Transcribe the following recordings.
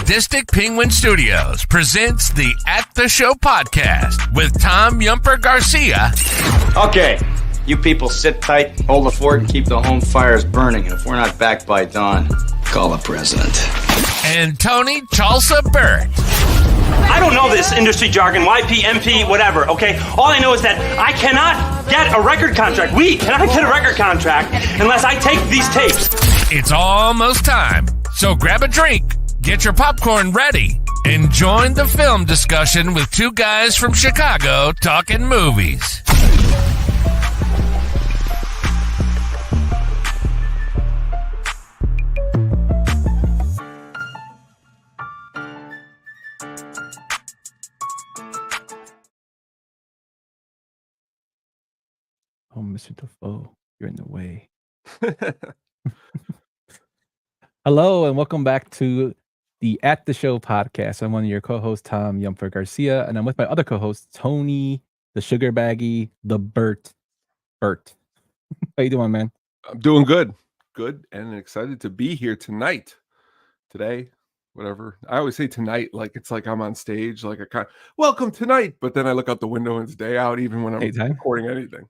Sadistic Penguin Studios presents the At the Show podcast with Tom Yumper Garcia. Okay, you people sit tight, hold the fort, and keep the home fires burning. And if we're not back by dawn, call the president. And Tony Chalsa Burt. I don't know this industry jargon, YP, MP, whatever, okay? All I know is that I cannot get a record contract. We cannot get a record contract unless I take these tapes. It's almost time, so grab a drink, get your popcorn ready, and join the film discussion with two guys from Chicago talking movies. Oh, Mr. Dafoe, you're in the way. Hello, and welcome back to the At the Show podcast. I'm one of your co-hosts, Tom Yumper Garcia, and I'm with my other co-host, Tony, the Sugar Baggy, the Burt. How you doing, man? I'm doing good, and excited to be here today, whatever. I always say tonight, like it's like I'm on stage, like welcome tonight, but then I look out the window and it's day out, even when I'm recording anything.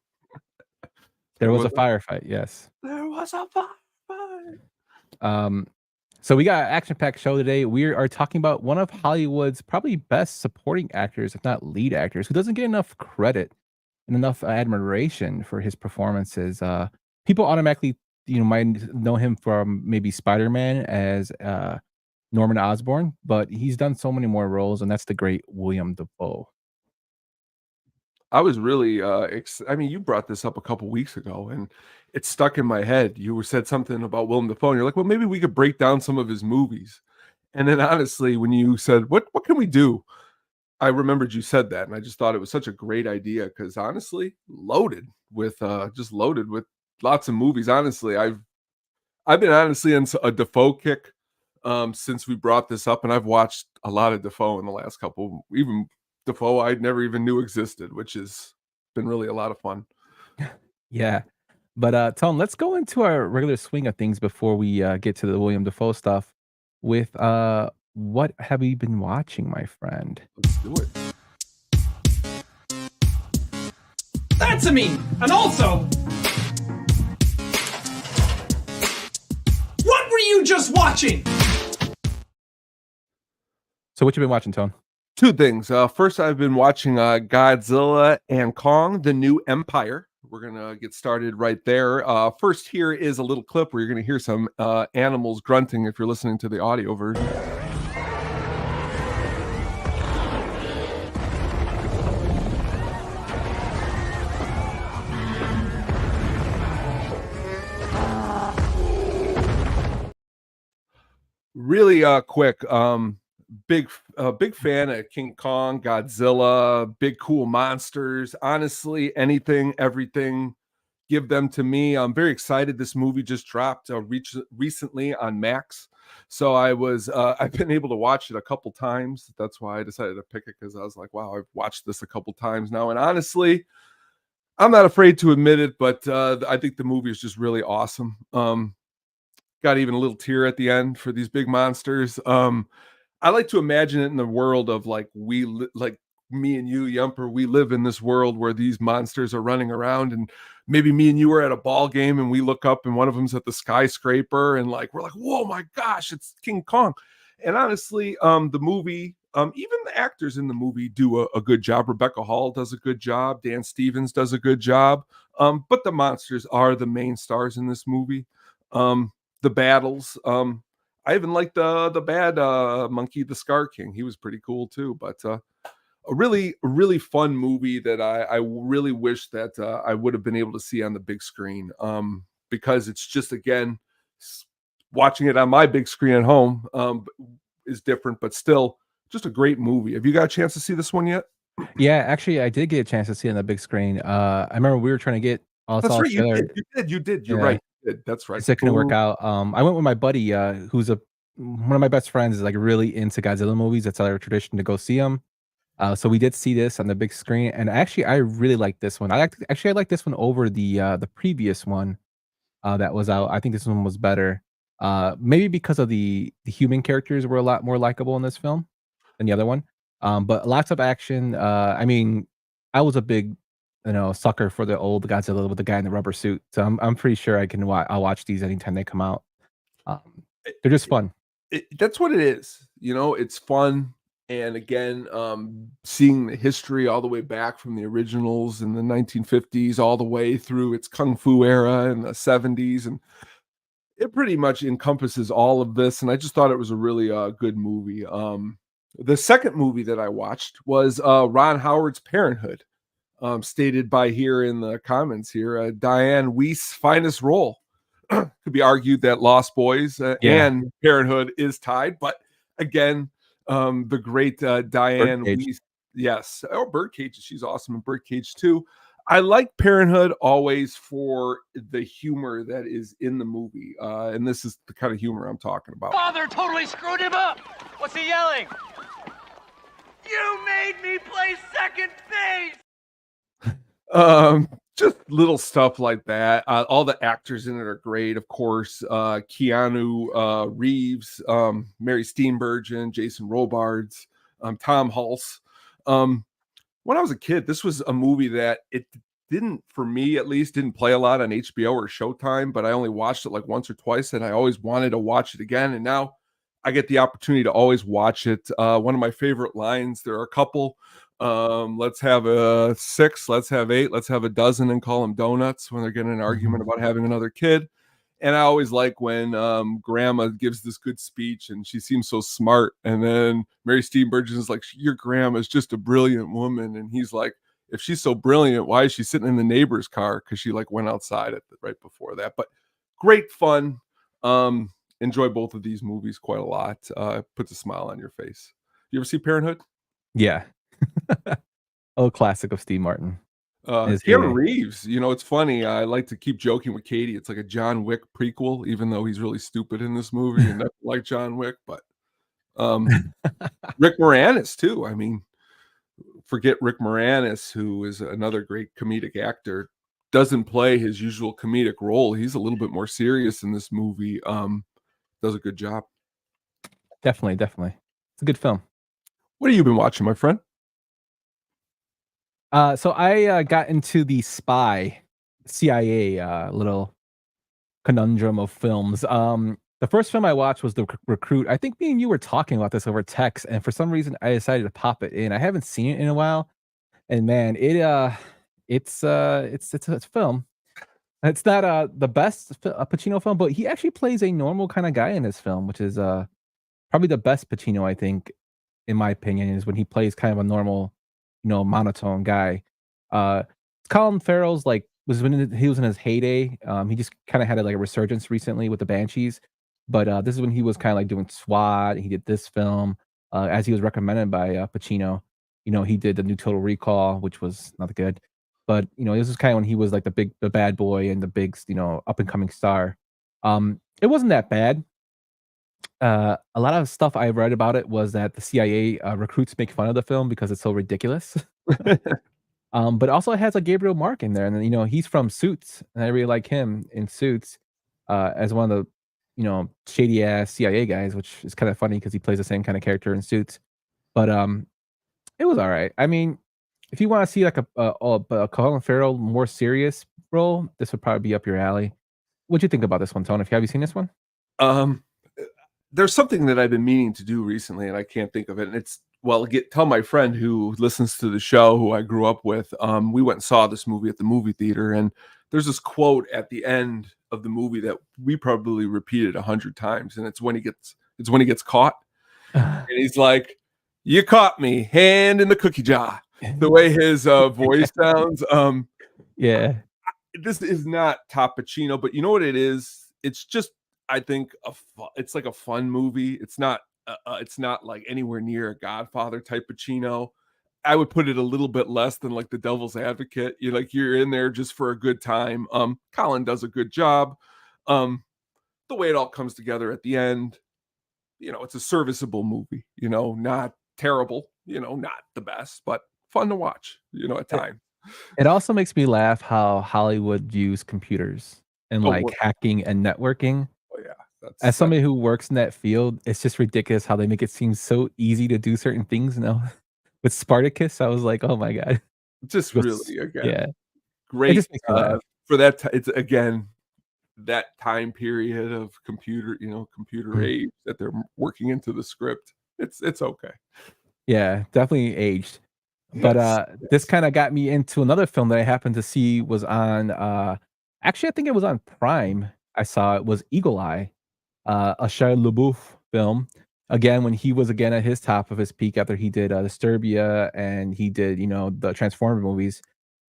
There was a firefight, yes. There was a firefight. So we got an action-packed show today. We are talking about one of Hollywood's probably best supporting actors, if not lead actors, who doesn't get enough credit and enough admiration for his performances. People automatically, might know him from maybe Spider-Man as Norman Osborn, but he's done so many more roles, and that's the great Willem Dafoe. I was really, you brought this up a couple weeks ago, and it stuck in my head. You said something about Willem Dafoe, and you're like, well, maybe we could break down some of his movies. And then honestly, when you said, what can we do? I remembered you said that, and I just thought it was such a great idea because honestly, loaded with lots of movies. Honestly, I've been honestly in a Dafoe kick since we brought this up, and I've watched a lot of Dafoe in the last couple, even Dafoe I never even knew existed, which has been really a lot of fun. Yeah. But Tom, let's go into our regular swing of things before we get to the Willem Dafoe stuff with what have you been watching, my friend? Let's do it. That's a me. And also, what were you just watching? So what you been watching, Tone? Two things. First, I've been watching Godzilla and Kong, The New Empire. We're going to get started right there. First, here is a little clip where you're going to hear some animals grunting if you're listening to the audio version. Really quick. Big fan of King Kong, Godzilla, big cool monsters. Honestly, anything, everything, give them to me. I'm very excited. This movie just dropped recently on Max, so I've been able to watch it a couple times. That's why I decided to pick it, because I was like, wow, I've watched this a couple times now, and honestly, I'm not afraid to admit it, but I think the movie is just really awesome. Got even a little tear at the end for these big monsters. I like to imagine it in the world of like me and you, Yumper, we live in this world where these monsters are running around, and maybe me and you are at a ball game and we look up and one of them's at the skyscraper and we're like, whoa, my gosh, it's King Kong. And honestly, the movie, even the actors in the movie do a good job. Rebecca Hall does a good job. Dan Stevens does a good job. But the monsters are the main stars in this movie. The battles, I even like the bad monkey, the Scar King. He was pretty cool too. But a really, really fun movie that I really wish that I would have been able to see on the big screen. Because it's just, again, watching it on my big screen at home is different, but still just a great movie. Have you got a chance to see this one yet? Yeah, actually, I did get a chance to see it on the big screen. I remember we were trying to get all right, together. You did. You're right. That's right. It couldn't work out. I went with my buddy, who's one of my best friends, is like really into Godzilla movies. That's our tradition to go see them. So we did see this on the big screen, and actually, I really like this one. I like this one over the previous one that was out. I think this one was better. Maybe because of the human characters were a lot more likable in this film than the other one. But lots of action. I mean, I was a big, sucker for the old Godzilla with the guy in the rubber suit. So I'm pretty sure I'll watch these anytime they come out. They're just fun. That's what it is. It's fun. And again, seeing the history all the way back from the originals in the 1950s, all the way through its Kung Fu era in the 70s. And it pretty much encompasses all of this. And I just thought it was a really good movie. The second movie that I watched was Ron Howard's Parenthood, stated by here in the comments here, Diane Weiss's finest role. Could be argued that Lost Boys and Parenthood is tied, but again, the great Diane Weiss, yes, or Birdcage, she's awesome in Birdcage too. I like Parenthood always for the humor that is in the movie, and this is the kind of humor I'm talking about. Father totally screwed him up. What's he yelling? You made me play second base. Just little stuff like that. All the actors in it are great, of course. Keanu Reeves, Mary Steenburgen, Jason Robards, Tom Hulse. When I was a kid, this was a movie that it didn't, for me at least, didn't play a lot on HBO or Showtime, but I only watched it like once or twice, and I always wanted to watch it again. And now I get the opportunity to always watch it. One of my favorite lines, there are a couple. Let's have a 6, let's have 8, let's have a dozen and call them donuts when they're getting an argument about having another kid. And I always like when grandma gives this good speech and she seems so smart. And then Mary Steenburgen is like, your grandma is just a brilliant woman. And he's like, if she's so brilliant, why is she sitting in the neighbor's car? Because she like went outside right before that. But great fun. Enjoy both of these movies quite a lot. Puts a smile on your face. You ever see Parenthood? Yeah. Oh, classic of Steve Martin. Keanu Reeves, it's funny. I like to keep joking with Katie. It's like a John Wick prequel, even though he's really stupid in this movie and nothing like John Wick. But Rick Moranis too. I mean, forget Rick Moranis, who is another great comedic actor. Doesn't play his usual comedic role. He's a little bit more serious in this movie. Does a good job. Definitely. It's a good film. What have you been watching, my friend? So I got into the CIA little conundrum of films. The first film I watched was The Recruit. I think me and you were talking about this over text, and for some reason I decided to pop it in. I haven't seen it in a while, and man, it's a film. It's not the best Pacino film, but he actually plays a normal kind of guy in this film, which is probably the best Pacino, I think, in my opinion, is when he plays kind of a normal, monotone guy. Colin Farrell's was when he was in his heyday. He just kind of had a resurgence recently with the Banshees, but this is when he was kind of doing SWAT. He did this film as he was recommended by Pacino. He did the new Total Recall, which was not good, but this is kind of when he was the bad boy and the big up and coming star. It wasn't that bad. A lot of stuff I read about it was that the CIA recruits make fun of the film because it's so ridiculous. But also it has Gabriel Mark in there, and then he's from Suits, and I really like him in Suits as one of the shady ass CIA guys, which is kind of funny because he plays the same kind of character in Suits. But it was all right. I mean, if you want to see a Colin Farrell more serious role, this would probably be up your alley. What'd you think about this one, Tony? Have you seen this one? There's something that I've been meaning to do recently, and I can't think of it. And it's tell my friend who listens to the show, who I grew up with. We went and saw this movie at the movie theater, and there's this quote at the end of the movie that we probably repeated 100 times, and it's when he gets caught, and he's like, "You caught me, hand in the cookie jar." The way his voice sounds. Yeah, this is not top Pacino, but you know what it is? It's just, I think it's like a fun movie. It's not anywhere near a Godfather type Pacino. I would put it a little bit less than The Devil's Advocate. You're in there just for a good time. Colin does a good job. The way it all comes together at the end, it's a serviceable movie. Not terrible. Not the best, but fun to watch. At times. It also makes me laugh how Hollywood views computers and hacking and networking. Oh yeah. As somebody who works in that field, it's just ridiculous how they make it seem so easy to do certain things now. With Spartacus, I was like, "Oh my god." just really, Yeah, again, it great, just makes me laugh. for that it's again, that time period of computer Mhm. age that they're working into the script. It's okay. Yeah, definitely aged. But, Yes, this yes. kinda got me into another film that I happened to see was on, actually, I think it was on Prime. I saw it was Eagle Eye, a Shia LaBeouf film. Again, when he was again at his top of his peak after he did, Disturbia and he did, the Transformer movies.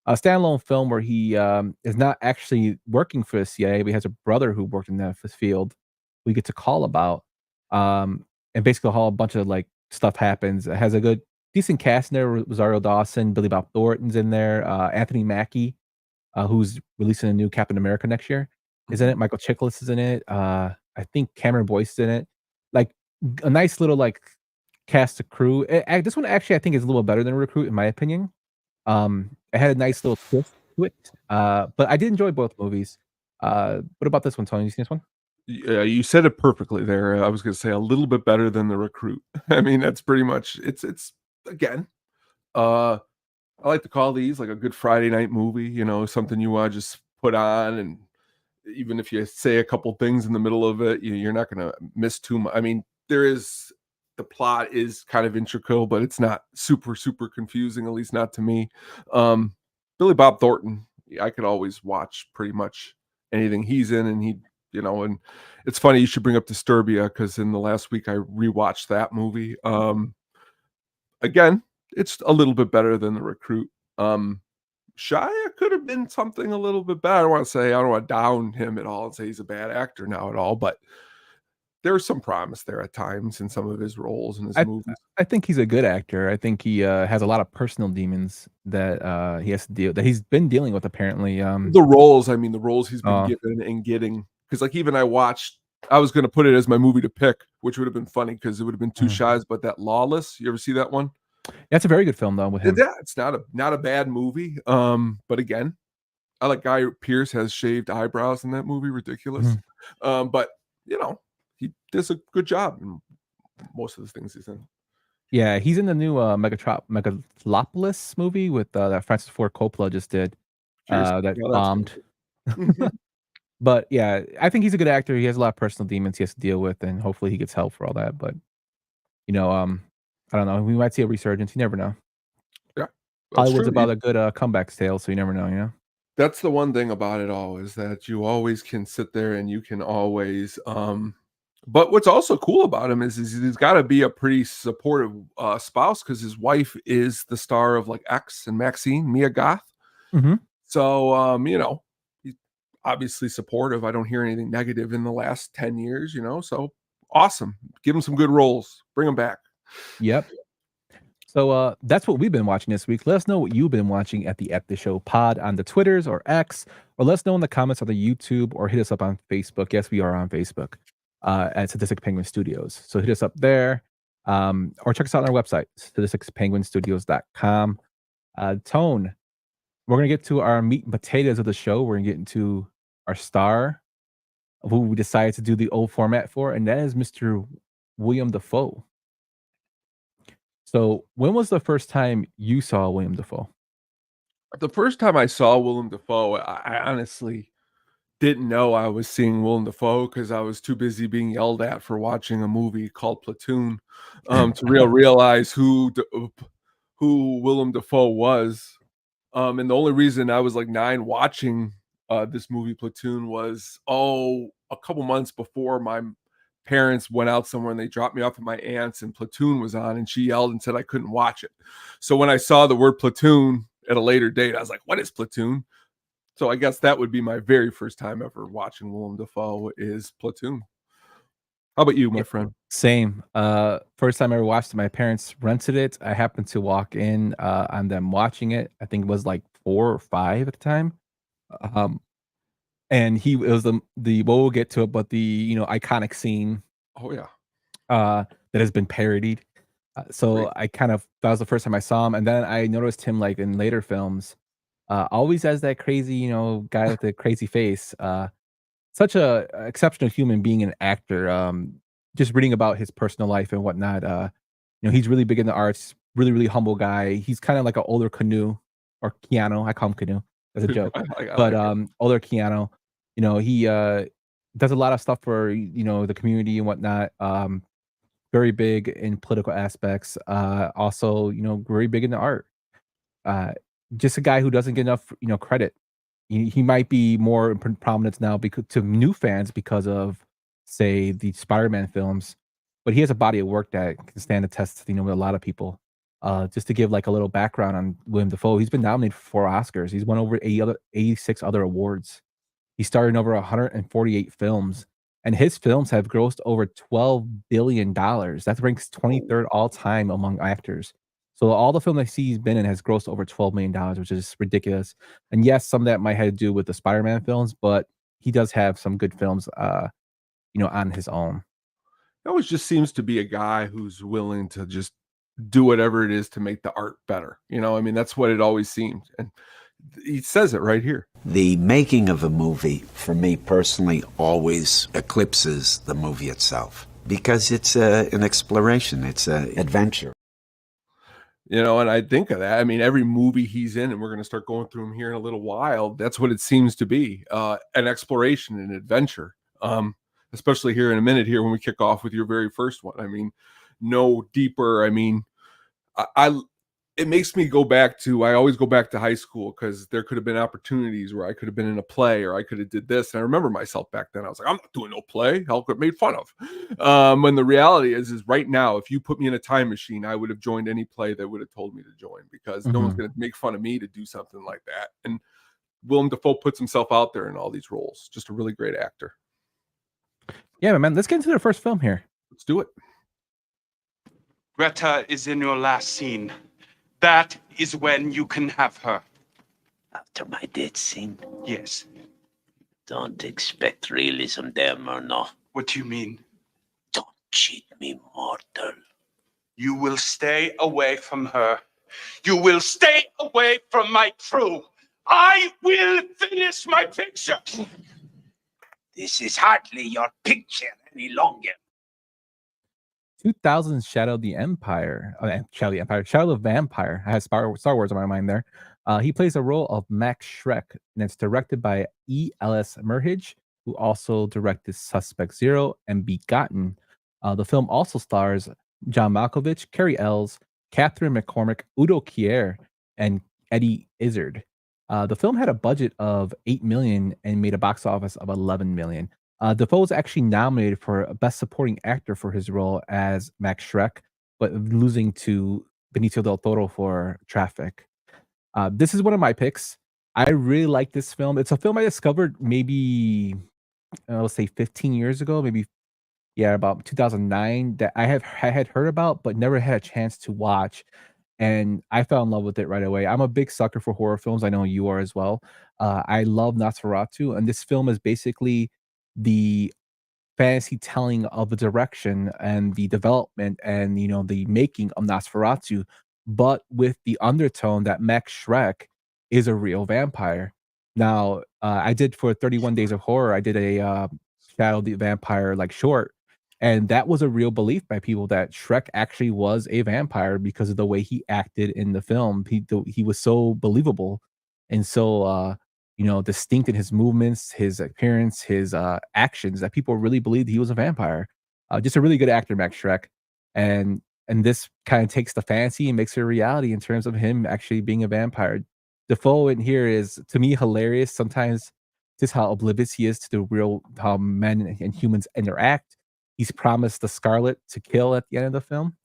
A standalone film where he, is not actually working for the CIA, but he has a brother who worked in that field we get to call about. And basically a whole bunch of, like, stuff happens. It has a good decent cast in there. Rosario Dawson, Billy Bob Thornton's in there, Anthony Mackie, who's releasing a new Captain America next year, is in Mhm. it. Michael Chiklis is in it. I think Cameron Boyce is in it. Like, a nice little, like, cast of crew. This one actually I think is a little better than Recruit in my opinion. It had a nice little twist to it, but I did enjoy both movies. What about this one, Tony? You seen this one? Yeah, you said it perfectly there. I was gonna say a little bit better than The Recruit. I mean, that's pretty much it's again, uh, I like to call these like a good Friday night movie, something you wanna just put on, and even if you say a couple things in the middle of it, you're not gonna miss too much. I mean, the plot is kind of integral, but it's not super, super confusing, at least not to me. Um, Billy Bob Thornton, I could always watch pretty much anything he's in, and and it's funny you should bring up Disturbia because in the last week I rewatched that movie. Again, it's a little bit better than The Recruit. Um, Shia could have been something a little bit better. I don't want to down him at all and say he's a bad actor now at all, but there's some promise there at times in some of his roles in his I movies. I think he's a good actor. I think he, has a lot of personal demons that, he has to deal that he's been dealing with apparently, The roles he's been uh given and getting, because like even I was gonna put it as my movie to pick, which would have been funny because it would have been two mhm. shies, but that Lawless, you ever see that one? That's a very good film though with him. Yeah, it's not a bad movie. But again, I like Guy Pearce has shaved eyebrows in that movie, ridiculous. Mhm. But you know, he does a good job in most of the things he's in. Yeah, he's in the new, Megalopolis movie with, that Francis Ford Coppola just did, Cheers. that Yeah, that's bombed. good. Mhm. But, yeah, I think he's a good actor. He has a lot of personal demons he has to deal with, and hopefully he gets help for all that, but, you know, um, I don't know, we might see a resurgence, you never know. Yeah, that's Hollywood's true. about a good, comeback tale, so you never know, you know? That's the one thing about it all is that you always can sit there and you can always but what's also cool about him is he's got to be a pretty supportive spouse because his wife is the star of like X and Maxine, Mia Goth. Mhm. So he's obviously supportive. I don't hear anything negative in the last 10 years, so awesome. Give him some good roles. Bring him back. Yep. So, that's what we've been watching this week. Let us know what you've been watching at the show pod on the Twitters or X, or let us know in the comments on the YouTube or hit us up on Facebook. Yes, we are on Facebook, at Sadistic Penguin Studios. So hit us up there, or check us out on our website, sadisticpenguinstudios.com. Tone, we're gonna get to our meat and potatoes of the show. We're gonna get into our star, who we decided to do the old format for, and that is Mr. William Dafoe. So, when was the first time you saw William Dafoe? The first time I saw Willem Dafoe, I honestly didn't know I was seeing Willem Dafoe because I was too busy being yelled at for watching a movie called Platoon, to realize who Willem Dafoe was. And the only reason I was like 9 watching this movie Platoon was a couple months before my parents went out somewhere and they dropped me off at my aunt's and Platoon was on and she yelled and said I couldn't watch it. So when I saw the word Platoon at a later date, I was like, "What is Platoon?" So I guess that would be my very first time ever watching Willem Dafoe is Platoon. How about you, my Yeah, friend? same. First time I ever watched it, my parents rented it. I happened to walk in, on them watching it. I think it was like 4 or 5 at the time. Um, and it was well, we'll get to it, but the, iconic scene, Oh yeah. that has been parodied. Great. So that was the first time I saw him, and then I noticed him, like, in later films, always as that crazy, guy with the crazy face. such a exceptional human being and actor. Just reading about his personal life and whatnot. He's really big in the arts. Really, really humble guy. He's kind of like an older Canoe or Keanu. I call him Canoe as a joke, I but like it. older Keanu. He does a lot of stuff for the community and whatnot. Very big in political aspects. Also, very big in the art. Uh, just a guy who doesn't get enough, credit. He might be more in prominence now because to new fans because of, say, the Spider-Man films, but he has a body of work that can stand the test, with a lot of people. Just to give like a little background on Willem Dafoe, he's been nominated for 4 Oscars. He's won over 86 other awards. He starred in over 148 films, and his films have grossed over $12 billion. That ranks 23rd all time among actors. So all the film I see he's been in has grossed over $12 million, which is ridiculous. And yes, some of that might have to do with the Spider-Man films, but he does have some good films, on his own. It always just seems to be a guy who's willing to just do whatever it is to make the art better. I mean, that's what it always seems. And he says it right here. The making of a movie, for me personally, always eclipses the movie itself because it's an exploration, it's an adventure. And I think of that. I mean, every movie he's in, and we're going to start going through them here in a little while, that's what it seems to be, an exploration, an adventure. Especially here in a minute here when we kick off with your very first one. I mean, no deeper. I mean, it makes me go back to, I always go back to high school because there could have been opportunities where I could have been in a play or I could have did this. And I remember myself back then, I was like, I'm not doing no play. I'll get made fun of. When the reality is right now, if you put me in a time machine, I would have joined any play that would have told me to join because no one's going to make fun of me to do something like that. And Willem Dafoe puts himself out there in all these roles. Just a really great actor. Yeah, man. Let's get into the first film here. Let's do it. Greta is in your last scene. That is when you can have her. After my death scene? Yes. Don't expect realism there, Myrna. What do you mean? Don't cheat me, mortal. You will stay away from her. You will stay away from my crew. I will finish my picture. This is hardly your picture any longer. 2000 Shadow the Empire. Shadow the Vampire. I had Star Wars on my mind there. He plays the role of Max Schreck, and it's directed by E. Ellis Merhige, who also directed Suspect Zero and Begotten. The film also stars John Malkovich, Carrie Ells, Catherine McCormick, Udo Kier, and Eddie Izzard. The film had a budget of $8 million and made a box office of $11 million. Defoe was actually nominated for Best Supporting Actor for his role as Max Schreck, but losing to Benicio del Toro for Traffic. This is one of my picks. I really like this film. It's a film I discovered maybe, let's say 15 years ago, about 2009, that I had heard about, but never had a chance to watch. And I fell in love with it right away. I'm a big sucker for horror films. I know you are as well. I love Nosferatu, and this film is basically the fantasy telling of the direction and the development and the making of Nosferatu, but with the undertone that Max Schreck is a real vampire. Now, I did for 31 Days of Horror. I did a Shadow the Vampire short, and that was a real belief by people that Shrek actually was a vampire because of the way he acted in the film. He was so believable and so distinct in his movements, his appearance, his actions that people really believed he was a vampire. Just a really good actor, Max Schreck, and this kind of takes the fantasy and makes it a reality in terms of him actually being a vampire. Defoe in here is, to me, hilarious. Sometimes just how oblivious he is to the real how men and humans interact. He's promised the Scarlet to kill at the end of the film.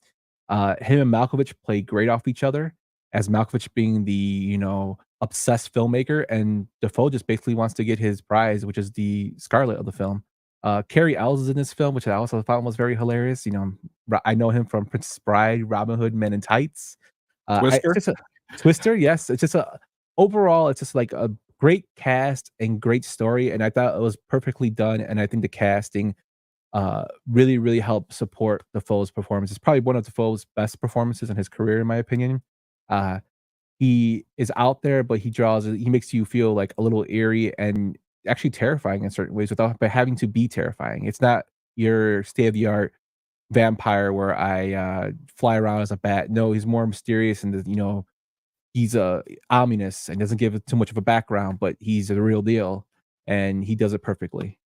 Him and Malkovich play great off each other, as Malkovich being the obsessed filmmaker, and Defoe just basically wants to get his prize, which is the Scarlet of the film. Carrie Ells is in this film, which I also thought was very hilarious. I know him from Princess Bride, Robin Hood, Men in Tights. Twister? Twister, yes. It's just overall, it's just like a great cast and great story, and I thought it was perfectly done, and I think the casting really, really helped support Defoe's performance. It's probably one of Defoe's best performances in his career, in my opinion. He is out there, but he makes you feel like a little eerie, and actually terrifying in certain ways without having to be terrifying. It's not your state of the art vampire where I fly around as a bat. No, he's more mysterious and he's ominous and doesn't give it too much of a background, but he's the real deal and he does it perfectly.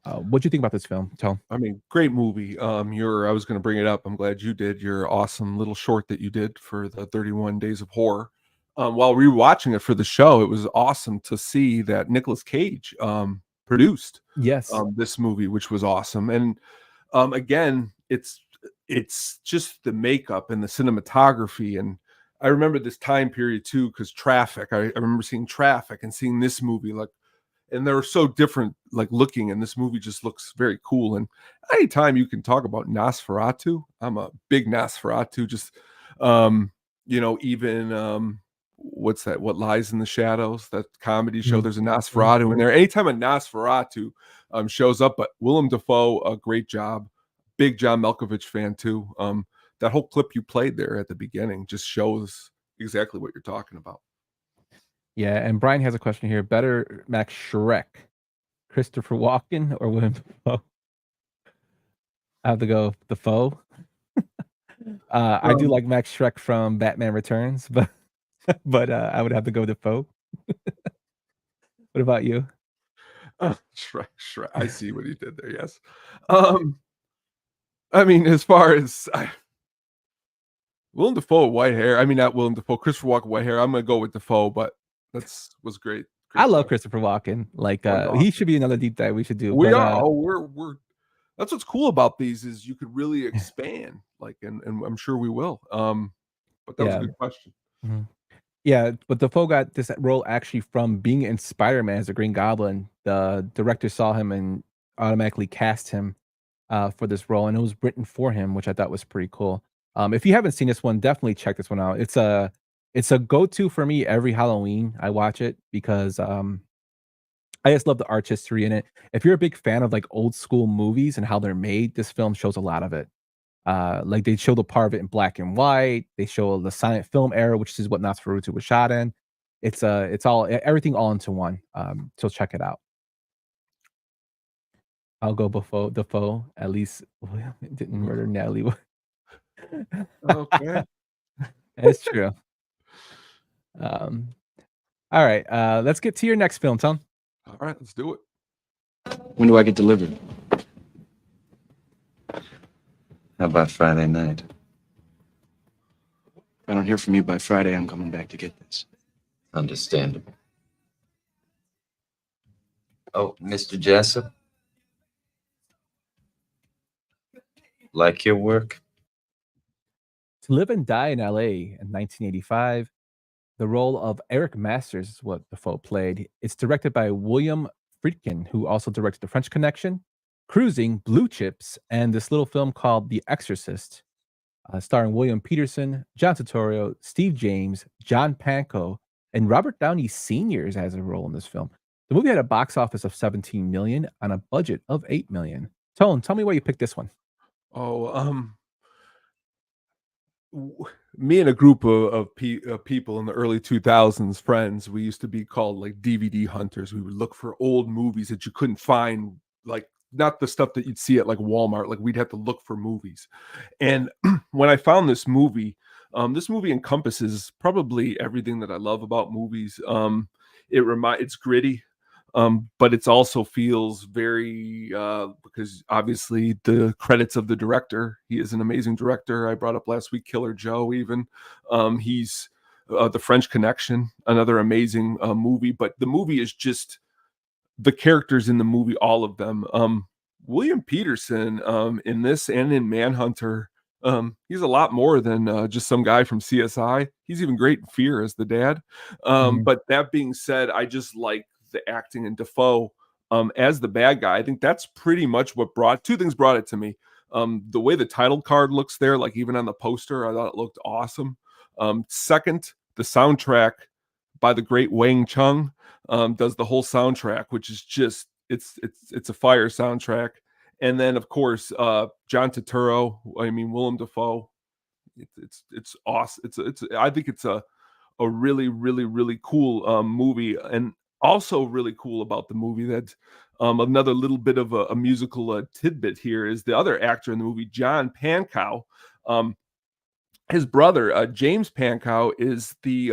What do you think about this film, Tom? I mean, great movie. I was going to bring it up. I'm glad you did your awesome little short that you did for the 31 Days of Horror. While rewatching it for the show, it was awesome to see that Nicolas Cage produced this movie, which was awesome. And again, it's just the makeup and the cinematography. And I remember this time period too, because Traffic. I remember seeing Traffic and seeing this movie, and they're so different, looking, and this movie just looks very cool. And anytime you can talk about Nosferatu, I'm a big Nosferatu. Just even what's that? What Lies in the Shadows? That comedy show. There's a Nosferatu in there. Anytime a Nosferatu shows up, but Willem Dafoe, a great job. Big John Malkovich fan too. That whole clip you played there at the beginning just shows exactly what you're talking about. Yeah, and Brian has a question here. Better Max Shrek, Christopher Walken or Willem Dafoe? I have to go Dafoe. I do like Max Shrek from Batman Returns, but I would have to go Dafoe. What about you? Shrek. I see what he did there. Yes. I mean, as far as Willem Dafoe, white hair. I mean, not Willem Dafoe, Christopher Walken, white hair. I'm gonna go with Dafoe, but was great. I love Christopher Walken. He should be another deep dive we should do. We're that's what's cool about these is you could really expand, and I'm sure we will. But that was a good question. Mm-hmm. Yeah, but Dafoe got this role actually from being in Spider-Man as the Green Goblin. The director saw him and automatically cast him for this role, and it was written for him, which I thought was pretty cool. If you haven't seen this one, definitely check this one out. It's a go-to for me every Halloween. I watch it because I just love the art history in it. If you're a big fan of old school movies and how they're made, this film shows a lot of it. They show the part of it in black and white. They show the silent film era, which is what Nosferatu was shot in. It's everything all into one. So check it out. I'll go Dafoe. At least William didn't murder Natalie. Okay. It's true. All right. Let's get to your next film, Tom. All right, let's do it. When do I get delivered? How about Friday night? If I don't hear from you by Friday, I'm coming back to get this. Understandable. Oh, Mr. Jessup? Like your work? To Live and Die in L.A. in 1985, the role of Eric Masters is what Dafoe played. It's directed by William Friedkin, who also directed The French Connection, Cruising, Blue Chips, and this little film called The Exorcist, starring William Peterson, John Turturro, Steve James, John Pankow, and Robert Downey Sr. has a role in this film. The movie had a box office of $17 million on a budget of $8 million. Tone, tell me why you picked this one. Me and a group of people in the early 2000s, friends, we used to be called DVD hunters. We would look for old movies that you couldn't find, not the stuff that you'd see at Walmart. We'd have to look for movies. And when I found this movie encompasses probably everything that I love about movies. It's gritty. But it also feels very because obviously the credits of the director. He is an amazing director. I brought up last week Killer Joe. Even he's The French Connection, another amazing movie. But the movie is just the characters in the movie, all of them. William Peterson in this and in Manhunter. He's a lot more than just some guy from CSI. He's even great in Fear as the dad. But that being said, I just like the acting in Dafoe as the bad guy. I think that's pretty much what two things brought it to me. The way the title card looks there, even on the poster, I thought it looked awesome. Second, the soundtrack by the great Wang Chung does the whole soundtrack, which is just it's a fire soundtrack. And then of course John Turturro, Willem Dafoe. It's awesome. I think it's a really, really, really cool movie. And Also really cool about the movie that another little bit of a musical tidbit here is the other actor in the movie, John Pankow. His brother, James Pankow, is the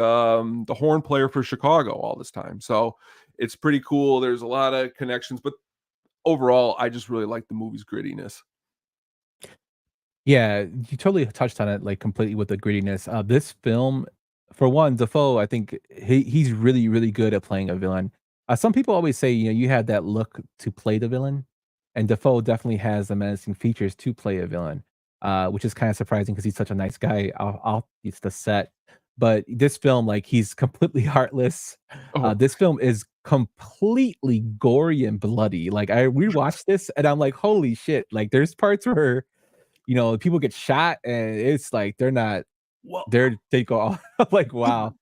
horn player for Chicago all this time. So it's pretty cool. There's a lot of connections, but overall, I just really like the movie's grittiness. Yeah, you totally touched on it, like, completely with the grittiness. This film, for one, Defoe, I think he's really, really good at playing a villain. Some people always say, you have that look to play the villain, and Defoe definitely has the menacing features to play a villain, which is kinda surprising because he's such a nice guy off it's the set. But this film, like, he's completely heartless. Oh, This film is completely gory and bloody. Like, I rewatched this and I'm like, "Holy shit." Like, there's parts where people get shot and it's like they're not well, they go off. Like, wow.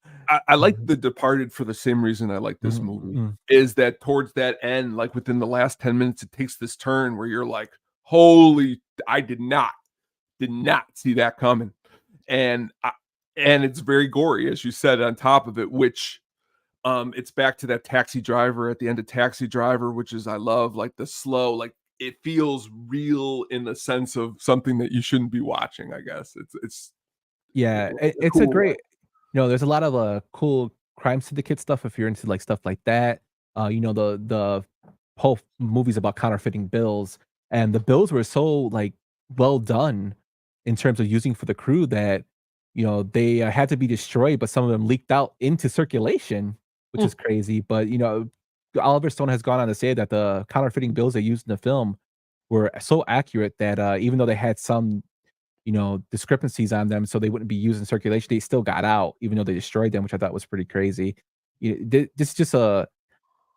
I like The Departed for the same reason I like this movie, Mm. is that towards that end, like within the last 10 minutes, it takes this turn where you're like, holy, I did not see that coming. And it's very gory, as you said, on top of it, which it's back to that Taxi Driver at the end of Taxi Driver, which is I love, like the slow, like it feels real in the sense of something that you shouldn't be watching, I guess. It's Yeah, a it's a cool great there's a lot of cool crime syndicate stuff if you're into like stuff like that. The whole movies about counterfeiting bills, and the bills were so like well done in terms of using for the crew that they had to be destroyed, but some of them leaked out into circulation, which is crazy. But Oliver Stone has gone on to say that the counterfeiting bills they used in the film were so accurate that even though they had some discrepancies on them, so they wouldn't be used in circulation, they still got out, even though they destroyed them, which I thought was pretty crazy. This is just a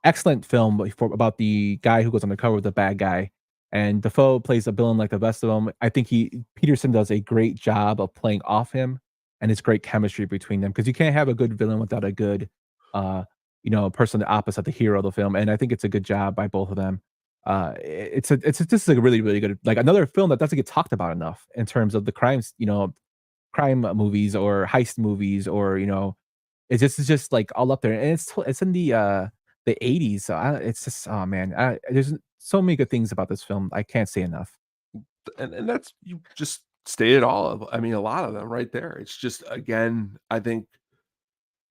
excellent film about the guy who goes undercover with the bad guy, and Defoe plays a villain like the best of them. I think Peterson does a great job of playing off him, and it's great chemistry between them because you can't have a good villain without a good, person the opposite, the hero of the film, and I think it's a good job by both of them. This is a really, really good, like, another film that doesn't get talked about enough in terms of the crimes, crime movies or heist movies, or it's just like all up there, and it's in the 80s. So it's just, oh man, there's so many good things about this film. I can't say enough. and that's you just stated all of I mean a lot of them right there. It's just again, I think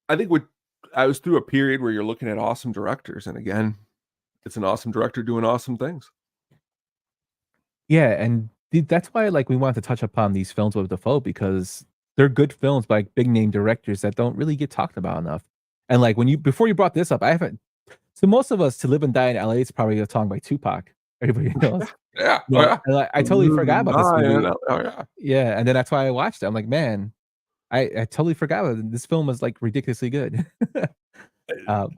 what I was through a period where you're looking at awesome directors, and again, it's an awesome director doing awesome things. Yeah, and that's why, like, we wanted to touch upon these films with Defoe because they're good films by big name directors that don't really get talked about enough. And like before you brought this up, I haven't. So most of us, To Live and Die in LA is probably a song by Tupac. Everybody knows. Yeah. You Oh, know, yeah. and, like, I totally forgot about this movie. Oh, yeah. Yeah, and then that's why I watched it. I'm like, man, I totally forgot about it. This film was like ridiculously good. um,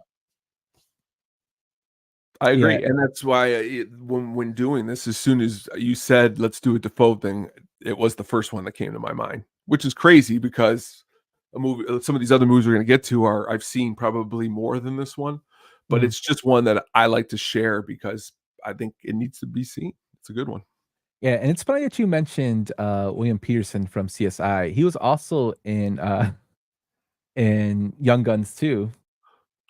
I yeah, agree, and that's why when doing this, as soon as you said, "Let's do a Defoe thing," it was the first one that came to my mind, which is crazy because some of these other movies we're gonna get to I've seen probably more than this one, but mhm. it's just one that I like to share because I think it needs to be seen. It's a good one. Yeah, and it's funny that you mentioned William Peterson from CSI. He was also in Young Guns too,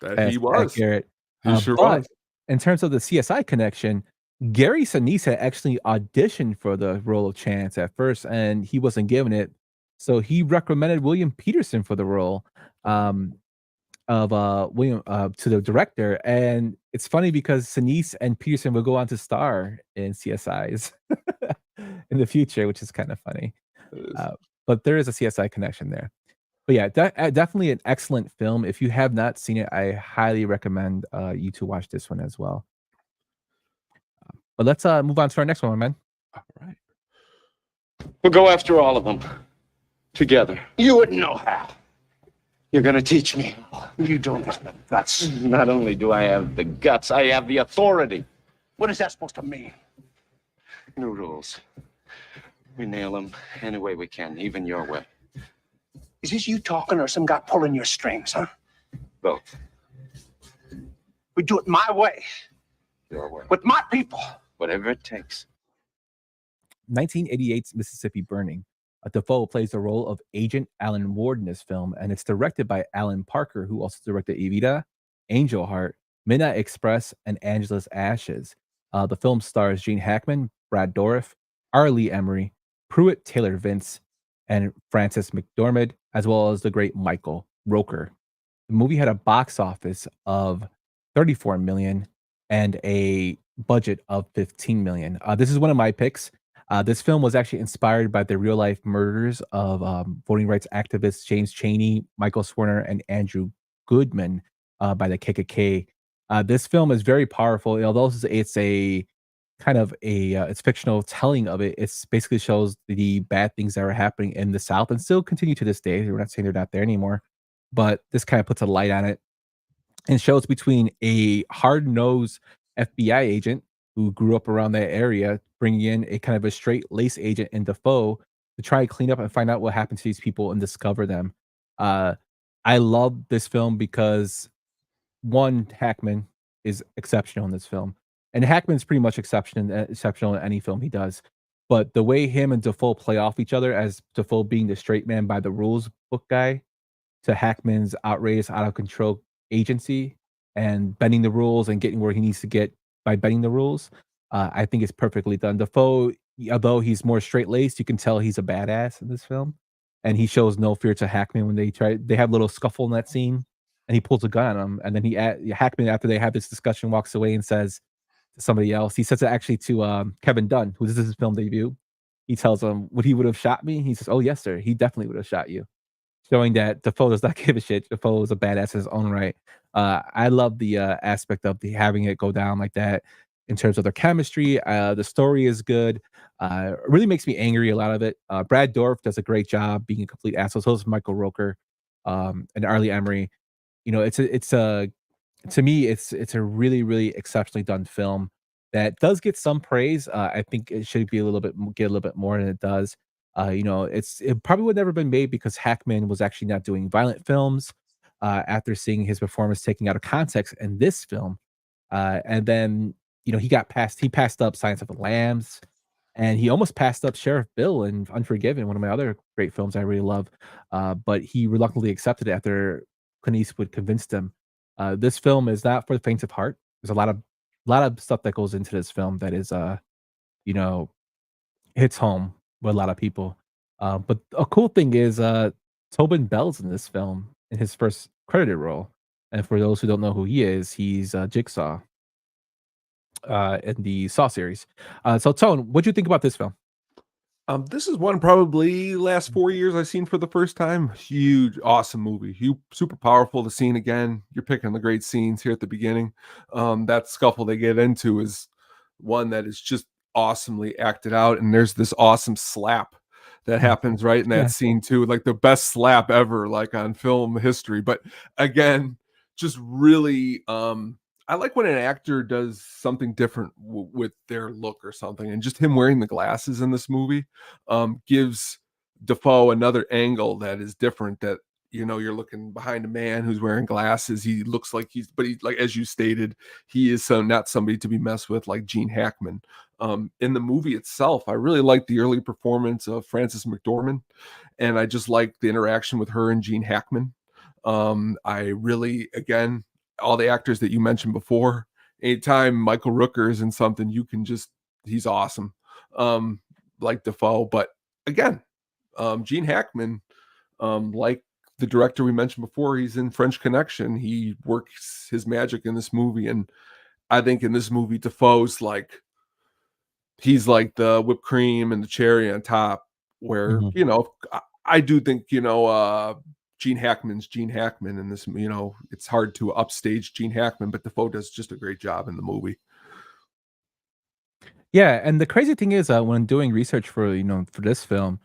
That he as Pat was. Garrett. He sure But was. in terms of the CSI connection, Gary Sinise had actually auditioned for the role of Chance at first, and he wasn't given it. So he recommended William Peterson for the role of William to the director. And it's funny because Sinise and Peterson will go on to star in CSIs in the future, which is kind of funny. Uh, but there is a CSI connection there. But yeah, definitely an excellent film. If you have not seen it, I highly recommend you to watch this one as well. But let's move on to our next one, my man. All right. We'll go after all of them. Together. You wouldn't know how. You're gonna teach me. You don't have the guts. Not only do I have the guts, I have the authority. What is that supposed to mean? New rules. We nail them any way we can, even your way. Is this you talking or some guy pulling your strings, huh? Both. We do it my way, Your way. with my people. Whatever it takes. 1988's Mississippi Burning. Defoe plays the role of Agent Alan Ward in this film, and it's directed by Alan Parker, who also directed Evita Angel Heart, Midnight Express, and Angela's Ashes. The film stars Gene Hackman, Brad Dourif, R. Lee Emery, Pruitt Taylor Vince, and Frances McDormand, as well as the great Michael Roker. The movie had a box office of 34 million and a budget of 15 million. This is one of my picks. This film was actually inspired by the real life murders of voting rights activists James Chaney, Michael Swerner, and Andrew Goodman by the KKK. This film is very powerful. Although it's a kind of a it's fictional telling of it. It's basically shows the bad things that are happening in the South and still continue to this day. We're not saying they're not there anymore, but this kind of puts a light on it and shows between a hard-nosed FBI agent who grew up around that area, bringing in a kind of a straight-lace agent in Defoe to try and clean up and find out what happened to these people and discover them. Uh, I love this film because one, Hackman is exceptional in this film, and Hackman's pretty much exceptional in any film he does. But the way him and Defoe play off each other, as Defoe being the straight man by the rules book guy, to Hackman's outrageous, out of control agency and bending the rules and getting where he needs to get by bending the rules. I think it's perfectly done. Defoe, although he's more straight laced, you can tell he's a badass in this film, and he shows no fear to Hackman when they have a little scuffle in that scene, and he pulls a gun on him, and then Hackman, after they have this discussion, walks away and says to somebody else. He says it actually to Kevin Dunn, who this is his film debut. He tells him, "Would he would have shot me?" He says, "Oh yes, sir. He definitely would have shot you." Showing that Defoe does not give a shit. Defoe is a badass in his own right. I love the aspect of the having it go down like that in terms of their chemistry. The story is good. It really makes me angry, a lot of it. Brad Dourif does a great job being a complete asshole. So does Michael Roker and Arlie Emery. You know, it's a to me, it's a really, really exceptionally done film that does get some praise. I think it should be get a little bit more than it does. It probably would never been made because Hackman was actually not doing violent films after seeing his performance taken out of context in this film. And then, he passed up Silence of the Lambs, and he almost passed up Sheriff Bill in Unforgiven, one of my other great films I really love. But he reluctantly accepted it after Clint Eastwood convinced him. This film is not for the faint of heart. There's a lot of stuff that goes into this film that is, you know, hits home with a lot of people. But a cool thing is, Tobin Bell's in this film in his first credited role. And for those who don't know who he is, he's Jigsaw in the Saw series. So, Tone, what do you think about this film? This is one probably last 4 years I've seen for the first time. Huge, awesome movie. Super powerful. The scene again. You're picking the great scenes here at the beginning. That scuffle they get into is one that is just awesomely acted out, and there's this awesome slap that happens right in that scene too, like the best slap ever, like on film history. But again, just really I like when an actor does something different with their look or something, and just him wearing the glasses in this movie gives Defoe another angle that is different. That you're looking behind a man who's wearing glasses. He looks like like, as you stated, he is not somebody to be messed with, like Gene Hackman. In the movie itself, I really like the early performance of Frances McDormand, and I just like the interaction with her and Gene Hackman. I really, again, all the actors that you mentioned before, anytime Michael Rooker is in something, he's awesome. Like Defoe, but again, Gene Hackman, like the director we mentioned before, he's in French Connection. He works his magic in this movie, and I think in this movie, Defoe's he's like the whipped cream and the cherry on top. Where I do think Gene Hackman's Gene Hackman in this. It's hard to upstage Gene Hackman, but Defoe does just a great job in the movie. Yeah, and the crazy thing is, when doing research for this film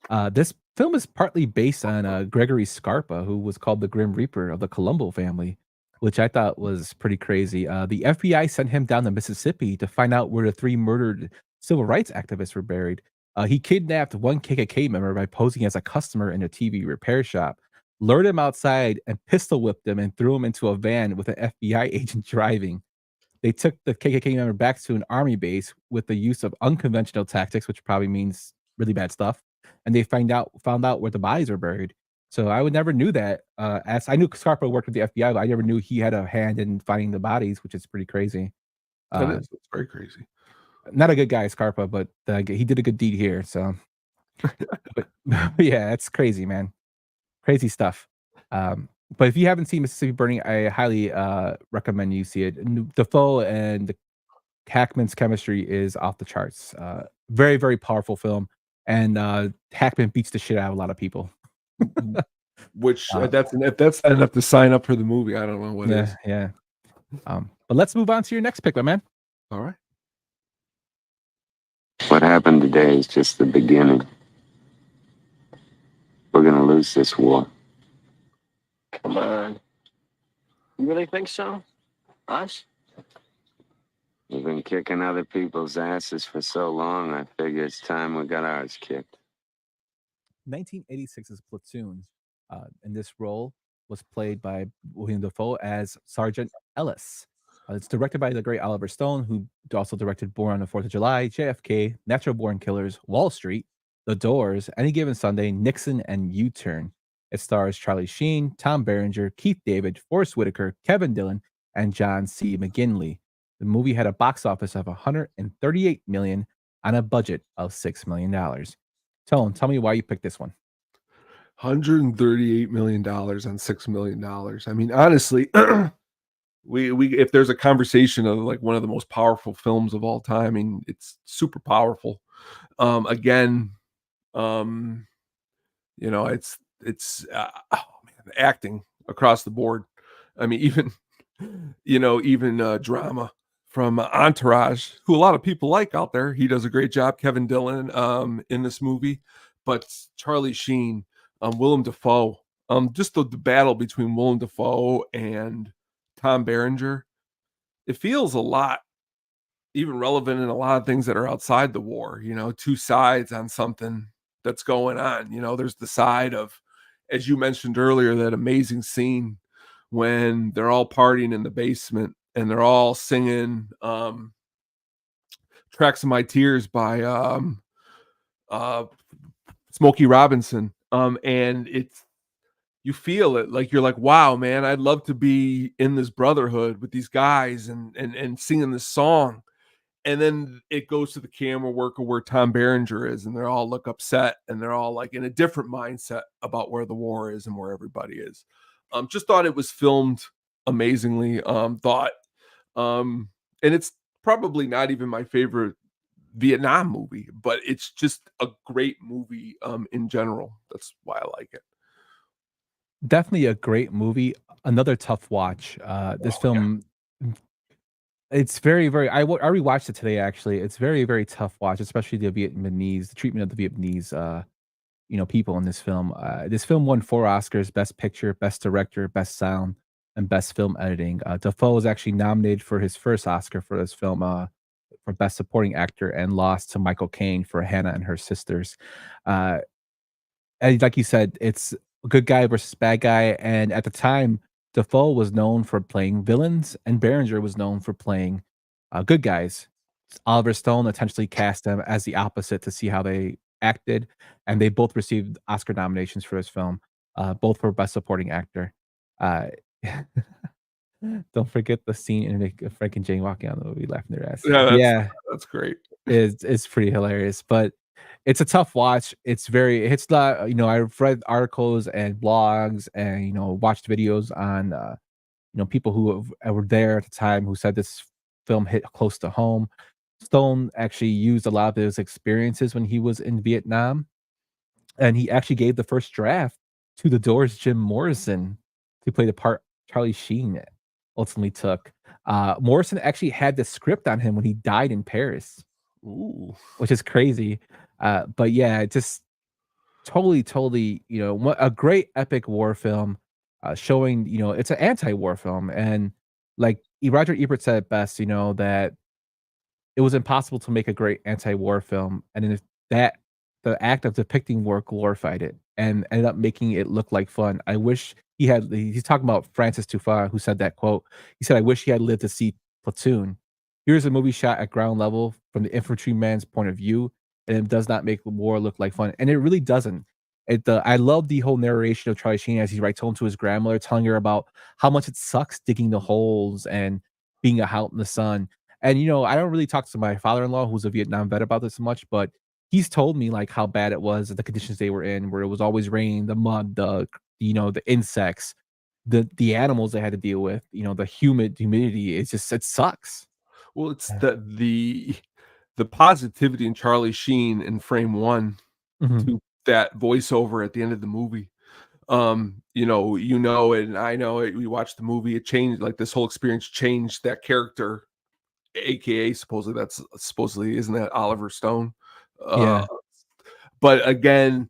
is partly based on Gregory Scarpa, who was called the Grim Reaper of the Colombo family, which I thought was pretty crazy. The FBI sent him down to Mississippi to find out where the 3 murdered civil rights activists were buried. He kidnapped one KKK member by posing as a customer in a TV repair shop, lured him outside, and pistol whipped him and threw him into a van with an FBI agent driving. They took the KKK member back to an army base with the use of unconventional tactics, which probably means really bad stuff, and they found out where the bodies were buried. So I would never knew that. As I knew Scarpa worked with the FBI, but I never knew he had a hand in finding the bodies, which is pretty crazy. That is. It's very crazy. Not a good guy, Scarpa, but he did a good deed here. So, but yeah, it's crazy, man. Crazy stuff. But if you haven't seen Mississippi Burning, I highly recommend you see it. Dafoe and Hackman's chemistry is off the charts. Very, very powerful film, and Hackman beats the shit out of a lot of people. Which if that's not enough to sign up for the movie, I don't know what is. Yeah. But let's move on to your next pick, my man. All right. What happened today is just the beginning. We're gonna lose this war. Come on. You really think so? Us? We've been kicking other people's asses for so long, I figure it's time we got ours kicked. 1986's Platoon. In this role was played by Willem Dafoe as Sergeant Ellis. It's directed by the great Oliver Stone, who also directed Born on the 4th of July, JFK, Natural Born Killers, Wall Street, The Doors, Any Given Sunday, Nixon, and U-Turn. It stars Charlie Sheen, Tom Berenger, Keith David, Forrest Whitaker, Kevin Dillon, and John C. McGinley. The movie had a box office of $138 million on a budget of $6 million. Tone, tell me why you picked this one. $138 million on $6 million. I mean, honestly, we if there's a conversation of like one of the most powerful films of all time, I mean, it's super powerful. Again, you know, it's acting across the board. I mean, even drama from Entourage, who a lot of people like out there. He does a great job. Kevin Dillon in this movie, but Charlie Sheen, Willem Dafoe, just the battle between Willem Dafoe and Tom Berenger, it feels a lot even relevant in a lot of things that are outside the war. Two sides on something that's going on. There's the side of, as you mentioned earlier, that amazing scene when they're all partying in the basement and they're all singing Tracks of My Tears by Smokey Robinson. And you feel it, like you're like, wow, man, I'd love to be in this brotherhood with these guys and singing this song. And then it goes to the camera work of where Tom Berenger is, and they all look upset, and they're all like in a different mindset about where the war is and where everybody is. Just thought it was filmed amazingly. And it's probably not even my favorite Vietnam movie, but it's just a great movie in general. That's why I like it. Definitely a great movie. Another tough watch. This film, it's very, very. I rewatched it today. Actually, it's very, very tough watch, especially the treatment of the Vietnamese, people in this film. This film won 4 Oscars: Best Picture, Best Director, Best Sound, and Best Film Editing. Dafoe was actually nominated for his first Oscar for this film, for Best Supporting Actor, and lost to Michael Caine for Hannah and Her Sisters. And like you said, it's good guy versus bad guy, and at the time, Dafoe was known for playing villains, and Berenger was known for playing good guys. Oliver Stone intentionally cast them as the opposite to see how they acted, and they both received Oscar nominations for this film, both for Best Supporting Actor. Don't forget the scene in Frank and Jane walking out of the movie, laughing their ass. Yeah, that's great. It's pretty hilarious, but it's a tough watch. It's not, I've read articles and blogs and, watched videos on, people who were there at the time who said this film hit close to home. Stone actually used a lot of his experiences when he was in Vietnam, and he actually gave the first draft to The Doors' Jim Morrison to play the part Charlie Sheen ultimately took. Morrison actually had the script on him when he died in Paris. Ooh. Which is crazy. But yeah, just totally, a great epic war film, showing, it's an anti-war film. And like Roger Ebert said it best, that it was impossible to make a great anti-war film. And then the act of depicting war glorified it and ended up making it look like fun. I wish he's talking about Francis Truffaut, who said that quote. He said, "I wish he had lived to see Platoon. Here's a movie shot at ground level from the infantryman's point of view, and it does not make war look like fun." And it really doesn't. I love the whole narration of Charlie Sheen as he writes home to his grandmother, telling her about how much it sucks digging the holes and being out in the sun. And, I don't really talk to my father-in-law, who's a Vietnam vet, about this much, but he's told me, like, how bad it was, the conditions they were in, where it was always raining, the mud, the insects, the animals they had to deal with, the humidity. It sucks. Well, it's the positivity in Charlie Sheen in frame one Mhm. to that voiceover at the end of the movie. And I know it, we watched the movie, it changed, like, this whole experience changed that character, aka supposedly isn't that Oliver Stone? Uh, Yeah. but again,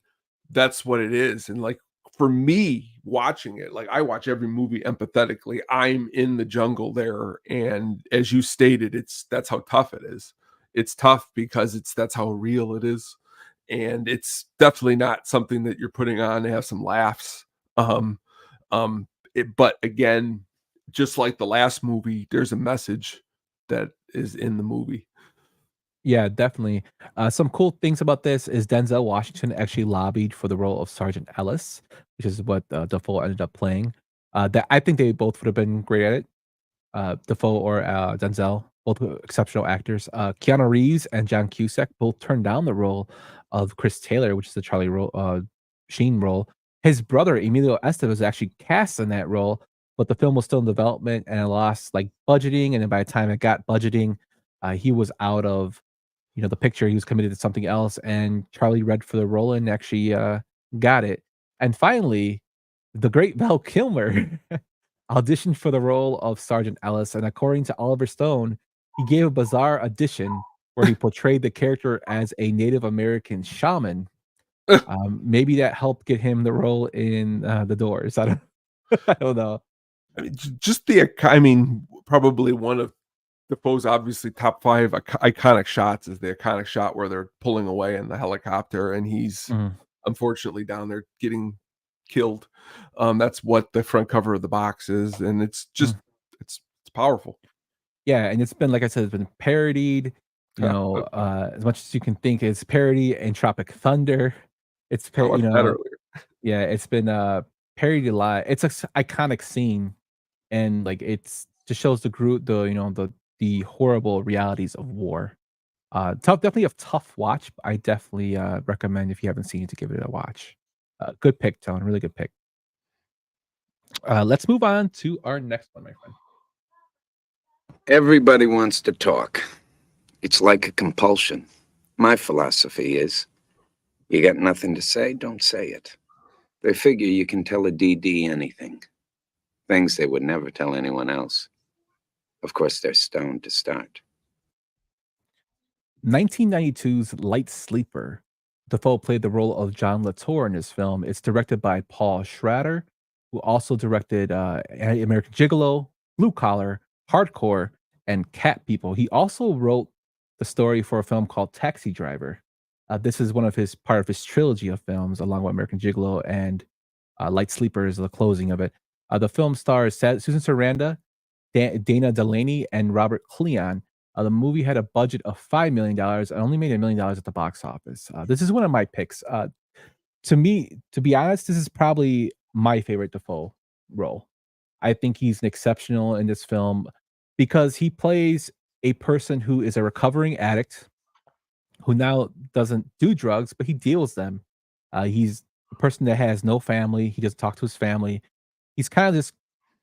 that's what it is. And, like, for me watching it, like, I watch every movie empathetically. I'm in the jungle there, and as you stated, that's how tough it is. It's tough because that's how real it is, and it's definitely not something that you're putting on to have some laughs. Um, but again, just like the last movie, there's a message that is in the movie. Yeah, definitely. Some cool things about this is Denzel Washington actually lobbied for the role of Sergeant Ellis, which is what Dafoe ended up playing. That I think they both would have been great at it. Dafoe or Denzel, both were exceptional actors. Keanu Reeves and John Cusack both turned down the role of Chris Taylor, which is the Sheen role. His brother Emilio Estevez was actually cast in that role, but the film was still in development and it lost like budgeting. And then by the time it got budgeting, he was out of the picture. He was committed to something else, and Charlie read for the role and actually got it. And finally, the great Val Kilmer auditioned for the role of Sergeant Ellis, and according to Oliver Stone, he gave a bizarre audition where he portrayed the character as a Native American shaman. Maybe that helped get him the role in The Doors. I don't, I don't know. I mean, probably one of Defoe's obviously top 5 iconic shots is the iconic shot where they're pulling away in the helicopter and he's unfortunately down there getting killed. That's what the front cover of the box is, and it's just it's powerful. Yeah, and it's been, like I said, it's been parodied. As much as you can think, it's parody and Tropic Thunder. It's I watched that earlier. Yeah, it's been parodied a lot. It's a iconic scene, and like it's just shows the group, the horrible realities of war. Definitely a tough watch. But I definitely recommend, if you haven't seen it, to give it a watch. Good pick, Tone. Really good pick. Let's move on to our next one, my friend. Everybody wants to talk. It's like a compulsion. My philosophy is, you got nothing to say, don't say it. They figure you can tell a DD anything. Things they would never tell anyone else. Of course, they're stoned to start. 1992's Light Sleeper. Defoe played the role of John Latour in this film. It's directed by Paul Schrader, who also directed American Gigolo, Blue Collar, Hardcore, and Cat People. He also wrote the story for a film called Taxi Driver. This is part of his trilogy of films, along with American Gigolo and Light Sleeper is the closing of it. The film stars Susan Sarandon, Dana Delaney, and Robert Cleon. The movie had a budget of $5 million and only made $1 million at the box office. This is one of my picks. To me, to be honest, this is probably my favorite Defoe role. I think he's exceptional in this film because he plays a person who is a recovering addict who now doesn't do drugs, but he deals them. He's a person that has no family. He doesn't talk to his family. He's kind of just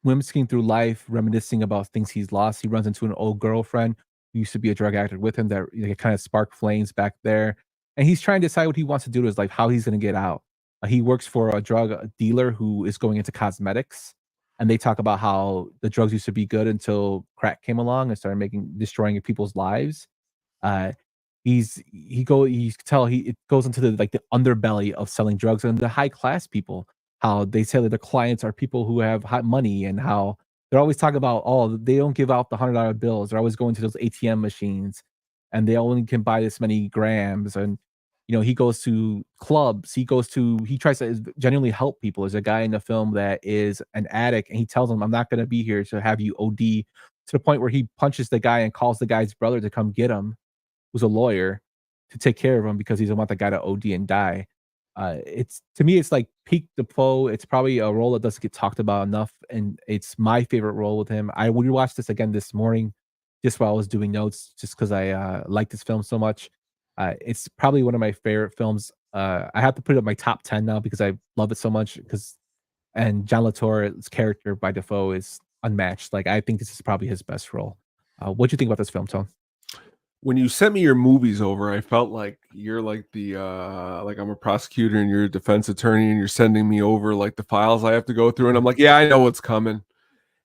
whimsicking through life, reminiscing about things he's lost. He runs into an old girlfriend who used to be a drug addict with him that kind of sparked flames back there. And he's trying to decide what he wants to do to his life, how he's going to get out. He works for a drug dealer who is going into cosmetics. And they talk about how the drugs used to be good until crack came along and started destroying people's lives. You can tell it goes into the underbelly of selling drugs and the high class people, how they say that the clients are people who have hot money and how they're always talking about, oh, they don't give out the $100 bills. They're always going to those ATM machines and they only can buy this many grams. And, he goes to clubs. He tries to genuinely help people. There's a guy in the film that is an addict and he tells him, I'm not going to be here to have you OD, to the point where he punches the guy and calls the guy's brother to come get him, who's a lawyer, to take care of him because he doesn't want the guy to OD and die. It's to me, it's like peak Defoe. It's probably a role that doesn't get talked about enough, and it's my favorite role with him. I rewatched this again this morning, just while I was doing notes, just because I like this film so much. It's probably one of my favorite films. I have to put it in my top 10 now because I love it so much. And John Latour's character by Defoe is unmatched. Like I think this is probably his best role. What do you think about this film, Tone? When you sent me your movies over, I felt like you're like the like I'm a prosecutor and you're a defense attorney and you're sending me over like the files I have to go through. And I'm like, yeah, I know what's coming.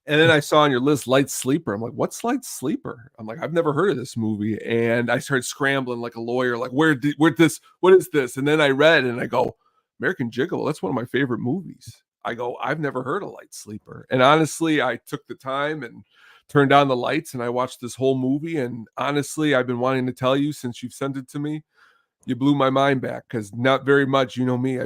And then I saw on your list Light Sleeper. I'm like, what's Light Sleeper? I'm like, I've never heard of this movie. And I started scrambling like a lawyer, like, what is this? And then I read and I go, American Gigolo, that's one of my favorite movies. I go, I've never heard of Light Sleeper. And honestly, I took the time and turned on the lights and I watched this whole movie. And honestly, I've been wanting to tell you since you've sent it to me, you blew my mind back because not very much, you know me,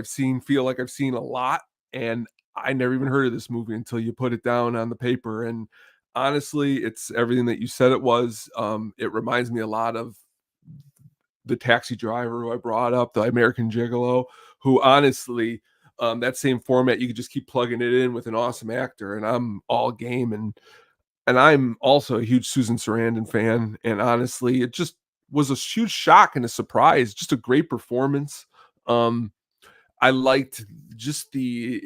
feel like I've seen a lot. And I never even heard of this movie until you put it down on the paper. And honestly, it's everything that you said it was. It reminds me a lot of the Taxi Driver who I brought up, the American Gigolo, who honestly, that same format, you could just keep plugging it in with an awesome actor. And I'm all game. And I'm also a huge Susan Sarandon fan. And honestly, it just was a huge shock and a surprise. Just a great performance. I liked just I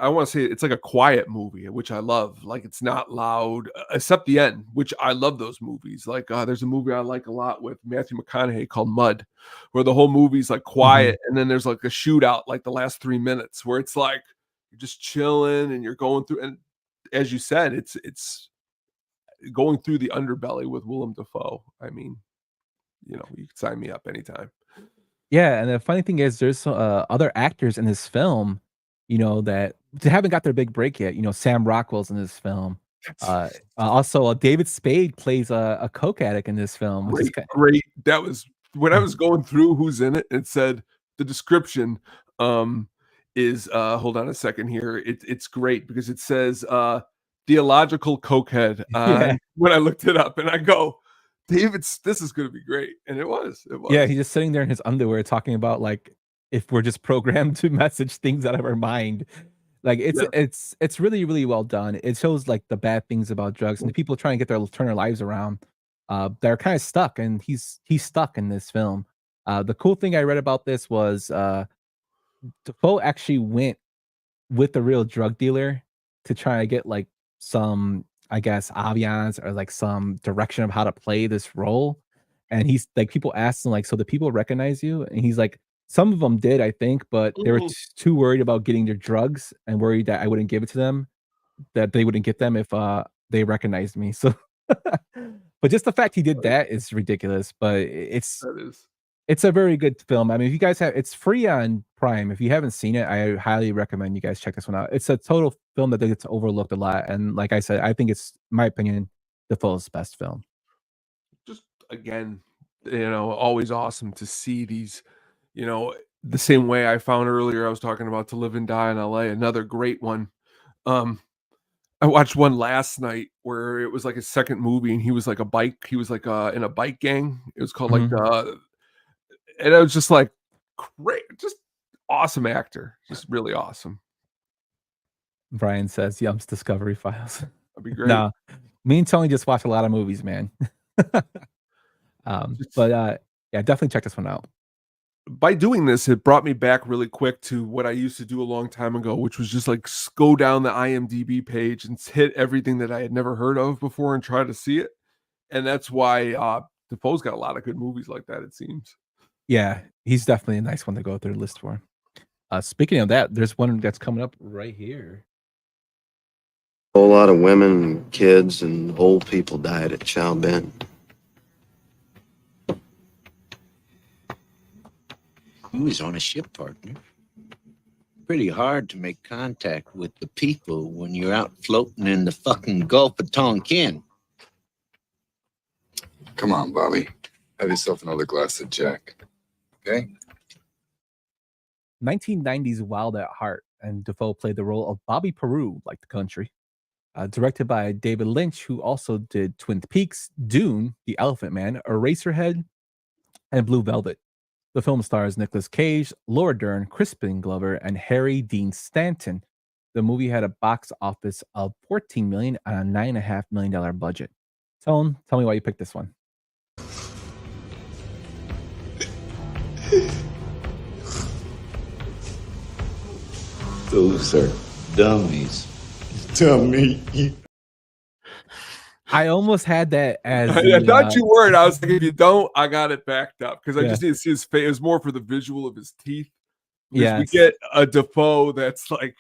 want to say it's like a quiet movie, which I love. Like it's not loud, except the end, which I love those movies. Like there's a movie I like a lot with Matthew McConaughey called Mud, where the whole movie's like quiet. And then there's like a shootout, like the last 3 minutes where it's like, you're just chilling and you're going through. And as you said, it's going through the underbelly with Willem Dafoe. I mean, you can sign me up anytime. Yeah, and the funny thing is there's other actors in this film, that they haven't got their big break yet. Sam Rockwell's in this film. Also, David Spade plays a coke addict in this film. Which is Great. That was when I was going through who's in it. It said the description is hold on a second here. It's great because it says theological cokehead when I looked it up, and I go, this is going to be great. And it was. Yeah, he's just sitting there in his underwear talking about like if we're just programmed to message things out of our mind. Like it's really, really well done. It shows like the bad things about drugs and the people trying to turn their lives around. They're kind of stuck, and he's stuck in this film. The cool thing I read about this was Defoe actually went with the real drug dealer to try to get like some, I guess, ambiance or like some direction of how to play this role. And he's like, people asked him like, so the people recognize you? And he's like, some of them did, I think, but they were too worried about getting their drugs and worried that I wouldn't give it to them, that they wouldn't get them if they recognized me. So, but just the fact he did that is ridiculous. But it's a very good film. I mean, if you guys it's free on Prime. If you haven't seen it, I highly recommend you guys check this one out. It's a total film that gets overlooked a lot. And like I said, I think it's, in my opinion, Defoe's best film. Just again, always awesome to see these, the same way I found earlier, I was talking about To Live and Die in LA, another great one. I watched one last night where it was like a second movie and he was like in a bike gang. It was called and I was just like, great, just awesome actor, just really awesome. Brian says, Yum's Discovery Files. That'd be great. No, me and Tony just watch a lot of movies, man. Yeah, definitely check this one out. By doing this, it brought me back really quick to what I used to do a long time ago, which was just like go down the IMDb page and hit everything that I had never heard of before and try to see it. And that's why Defoe's got a lot of good movies like that, it seems. Yeah, he's definitely a nice one to go through the list for. Speaking of that, there's one that's coming up right here. A whole lot of women and kids and old people died at Chow Bend. He was on a ship, partner. Pretty hard to make contact with the people when you're out floating in the fucking Gulf of Tonkin. Come on, Bobby. Have yourself another glass of Jack. Okay? 1990s Wild at Heart, and Defoe played the role of Bobby Peru, like the country. Directed by David Lynch, who also did Twin Peaks, Dune, The Elephant Man, Eraserhead, and Blue Velvet. The film stars Nicolas Cage, Laura Dern, Crispin Glover, and Harry Dean Stanton. The movie had a box office of 14 million on a $9.5 million budget. Tone, tell me why you picked this one. Those are dummies. Dummy. I almost had that as I thought you were. And I was like, if you don't, I got it backed up because I Yeah. just need to see his face. It was more for the visual of his teeth. Because Yes. we get a Dafoe that's like,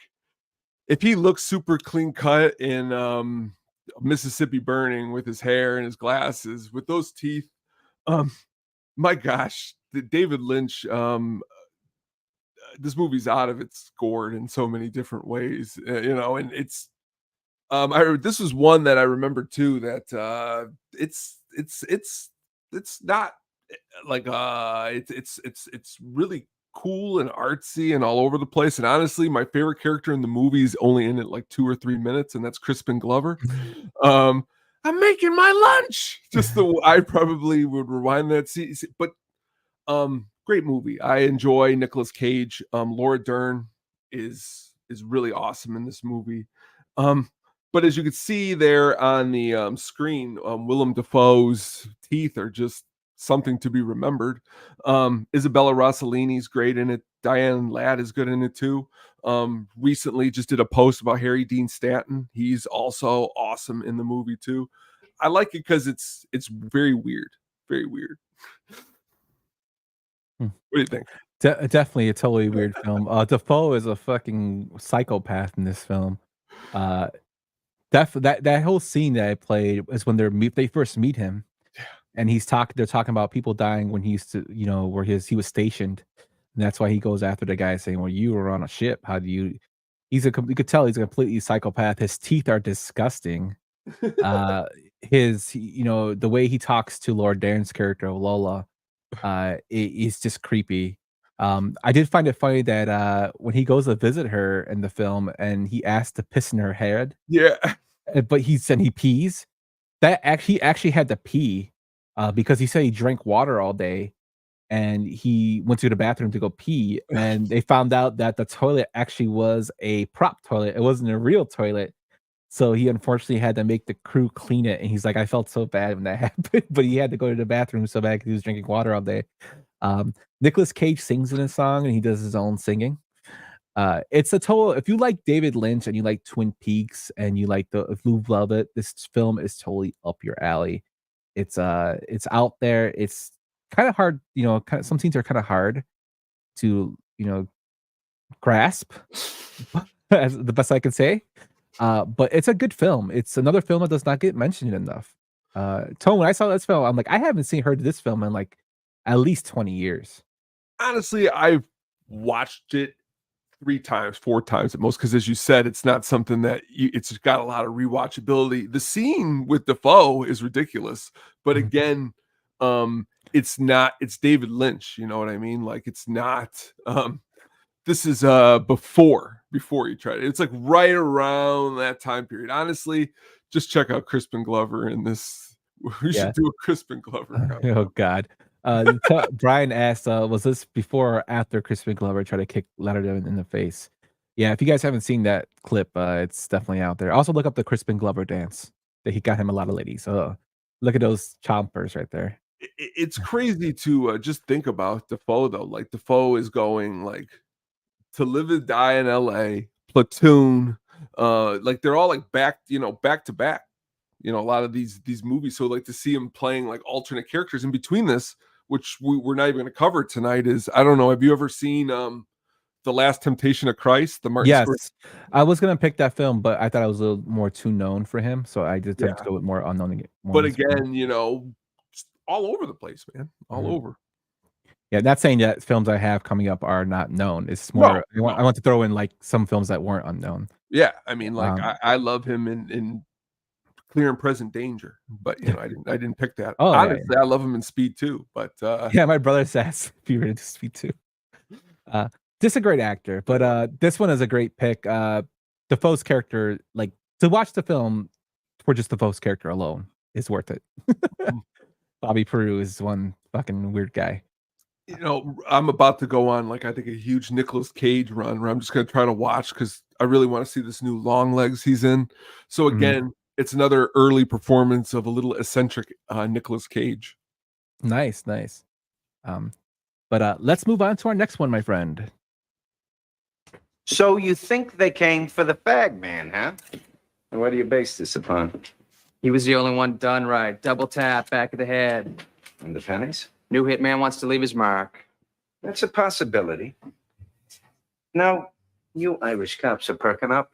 if he looks super clean cut in Mississippi Burning with his hair and his glasses, with those teeth, my gosh, David Lynch, this movie's out of its gourd in so many different ways, and it's this was one that I remember too, that it's not like it's really cool and artsy and all over the place. And honestly, my favorite character in the movie is only in it like 2 or 3 minutes, and that's Crispin Glover. I'm making my lunch. Just I probably would rewind that scene, but great movie. I enjoy Nicolas Cage. Laura Dern is really awesome in this movie. But as you can see there on the screen, Willem Dafoe's teeth are just something to be remembered. Isabella Rossellini's great in it. Diane Ladd is good in it too. Recently just did a post about Harry Dean Stanton. He's also awesome in the movie too. I like it because it's very weird. Very weird. What do you think? Definitely a totally weird film. Dafoe is a fucking psychopath in this film. That whole scene that I played is when they first meet him, and they're talking about people dying when he used to, where he was stationed, and that's why he goes after the guy saying, "Well, you were on a ship. How do you?" You could tell he's a completely psychopath. His teeth are disgusting. The way he talks to Laura Dern's character Lola, is just creepy. I did find it funny that when he goes to visit her in the film and he asks to piss in her head, Yeah. but he said he pees. That actually had to pee because he said he drank water all day and he went to the bathroom to go pee, and they found out that the toilet actually was a prop toilet. It wasn't a real toilet. So he unfortunately had to make the crew clean it, and he's like, I felt so bad when that happened, but he had to go to the bathroom so bad because he was drinking water all day. Nicolas Cage sings in a song, and he does his own singing. It's a total. If you like David Lynch and you like Twin Peaks and you like if you love it, this film is totally up your alley. It's out there. It's kind of hard, some scenes are kind of hard to grasp, as the best I can say. But it's a good film. It's another film that does not get mentioned enough. Tone, when I saw this film, I'm like, I haven't heard of this film in like at least 20 years. Honestly, I've watched it 3 times, 4 times at most, because as you said, it's not something that it's got a lot of rewatchability. The scene with Dafoe is ridiculous, but again, it's David Lynch, you know what I mean? Like, it's not this is before you tried it. It's like right around that time period. Honestly, just check out Crispin Glover in this. We should do a Crispin Glover. Oh God. Brian asked, was this before or after Crispin Glover tried to kick Letterman in the face? Yeah, if you guys haven't seen that clip, it's definitely out there. Also look up the Crispin Glover dance. That he got him a lot of ladies. So look at those chompers right there. It's crazy to just think about Dafoe though. Like, Dafoe is going like To Live and Die in LA, Platoon, like they're all like back to back. A lot of these movies. So like to see him playing like alternate characters in between this, which we're not even going to cover tonight, is, I don't know, have you ever seen The Last Temptation of Christ? The Martin Yes, Scorsese? I was gonna pick that film, but I thought I was a little more too known for him, so I just had to go with more unknown. But again, all over the place, man, all over. Yeah, not saying that films I have coming up are not known. It's more I want to throw in like some films that weren't unknown. Yeah, I mean, like I love him in Clear and Present Danger, but I didn't pick that. Oh, honestly, yeah. I love him in Speed too. But yeah, my brother says if you were into Speed too. Just a great actor, but this one is a great pick. Defoe's character, like to watch the film for just Defoe's character alone is worth it. Bobby Peru is one fucking weird guy. You know, I'm about to go on like I think a huge Nicolas Cage run where I'm just gonna try to watch because I really want to see this new Long Legs he's in. So again, it's another early performance of a little eccentric Nicolas Cage. Nice, nice. But let's move on to our next one, my friend. So you think they came for the fag man, huh? And what do you base this upon? He was the only one done right. Double tap, back of the head. And the pennies? New hitman wants to leave his mark. That's a possibility. Now, you Irish cops are perking up.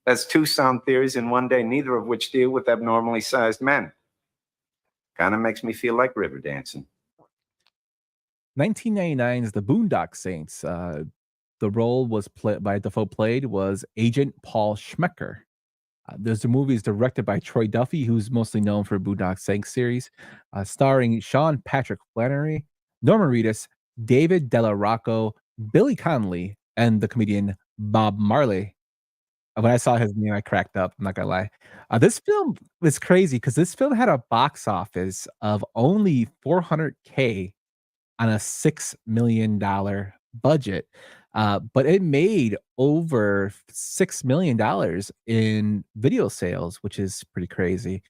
That's two sound theories in one day, neither of which deal with abnormally sized men. Kind of makes me feel like river dancing. 1999's The Boondock Saints. The role was Dafoe was Agent Paul Schmecker. The movie is directed by Troy Duffy, who's mostly known for Boondock Saints series, starring Sean Patrick Flannery, Norman Reedus, David Della Rocco, Billy Connolly, and the comedian Bob Marley. When I saw his name, I cracked up. I'm not gonna lie. This film was crazy because this film had a box office of only $400K on a $6 million budget. But it made over $6 million in video sales, which is pretty crazy.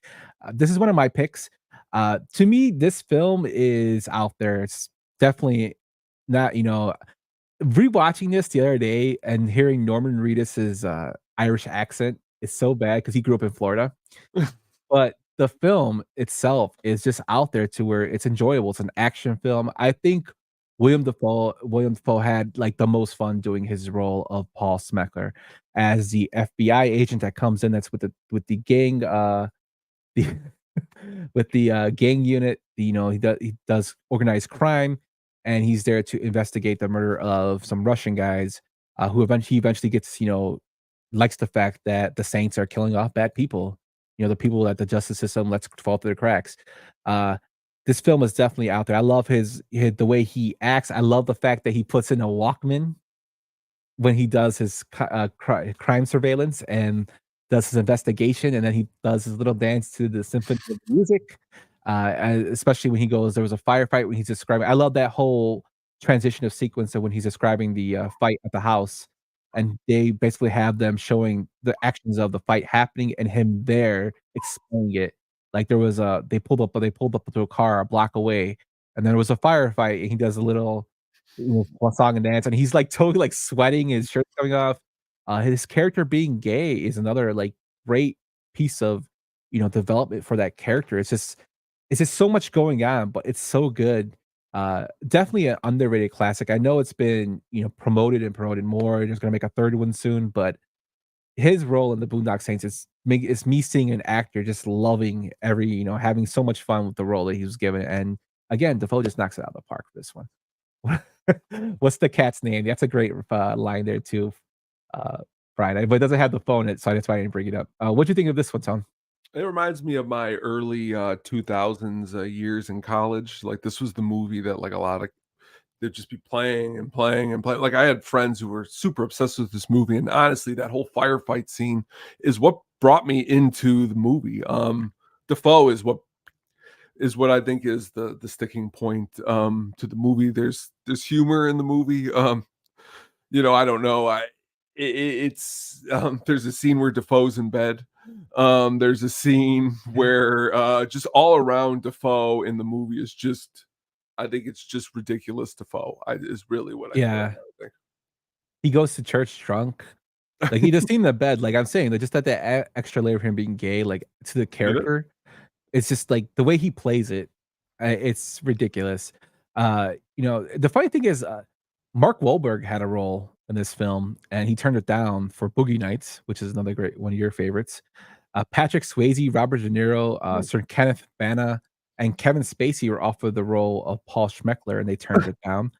This is one of my picks. To me, this film is out there. It's definitely not, rewatching this the other day and hearing Norman Reedus's Irish accent is so bad because he grew up in Florida. But the film itself is just out there to where it's enjoyable. It's an action film. I think William Dafoe had like the most fun doing his role of Paul Schmecker as the FBI agent that comes in that's with the gang the with the gang unit. He does organized crime, and he's there to investigate the murder of some Russian guys who eventually gets likes the fact that the Saints are killing off bad people. The people that the justice system lets fall through the cracks. This film is definitely out there. I love the way he acts. I love the fact that he puts in a Walkman when he does his crime surveillance and does his investigation, and then he does his little dance to the symphony of music. And especially when he goes, there was a firefight when he's describing. I love that whole transition of sequence of when he's describing the fight at the house, and they basically have them showing the actions of the fight happening and him there explaining it. Like there was they pulled up to a car a block away, and then there was a firefight, and he does a little song and dance, and he's like totally like sweating, his shirt's coming off. His character being gay is another like great piece of development for that character. It's just so much going on, but it's so good. Definitely an underrated classic. I know it's been promoted more. There's gonna make a third one soon, but his role in the Boondock Saints is me seeing an actor just loving having so much fun with the role that he was given. And again, Dafoe just knocks it out of the park for this one. What's the cat's name? That's a great line there too, Brian. But it doesn't have the phone in it, so that's why I didn't bring it up. What do you think of this one, Tom? It reminds me of my early 2000s years in college. Like this was the movie that like a lot of they'd just be playing and playing and playing. Like I had friends who were super obsessed with this movie, and honestly, that whole firefight scene is what brought me into the movie. Dafoe is what I think is the sticking point to the movie. There's humor in the movie. I don't know. It's there's a scene where Dafoe's in bed. There's a scene where just all around Dafoe in the movie is just, I think it's just ridiculous. Dafoe is really what I think. He goes to church drunk. Like he just seen the bed. Like I'm saying, just that extra layer of him being gay, like to the character. It's just like the way he plays it. It's ridiculous. The funny thing is, Mark Wahlberg had a role in this film, and he turned it down for Boogie Nights, which is another great one of your favorites. Patrick Swayze, Robert De Niro, Sir Kenneth Branagh, and Kevin Spacey were offered the role of Paul Schmecker, and they turned it down.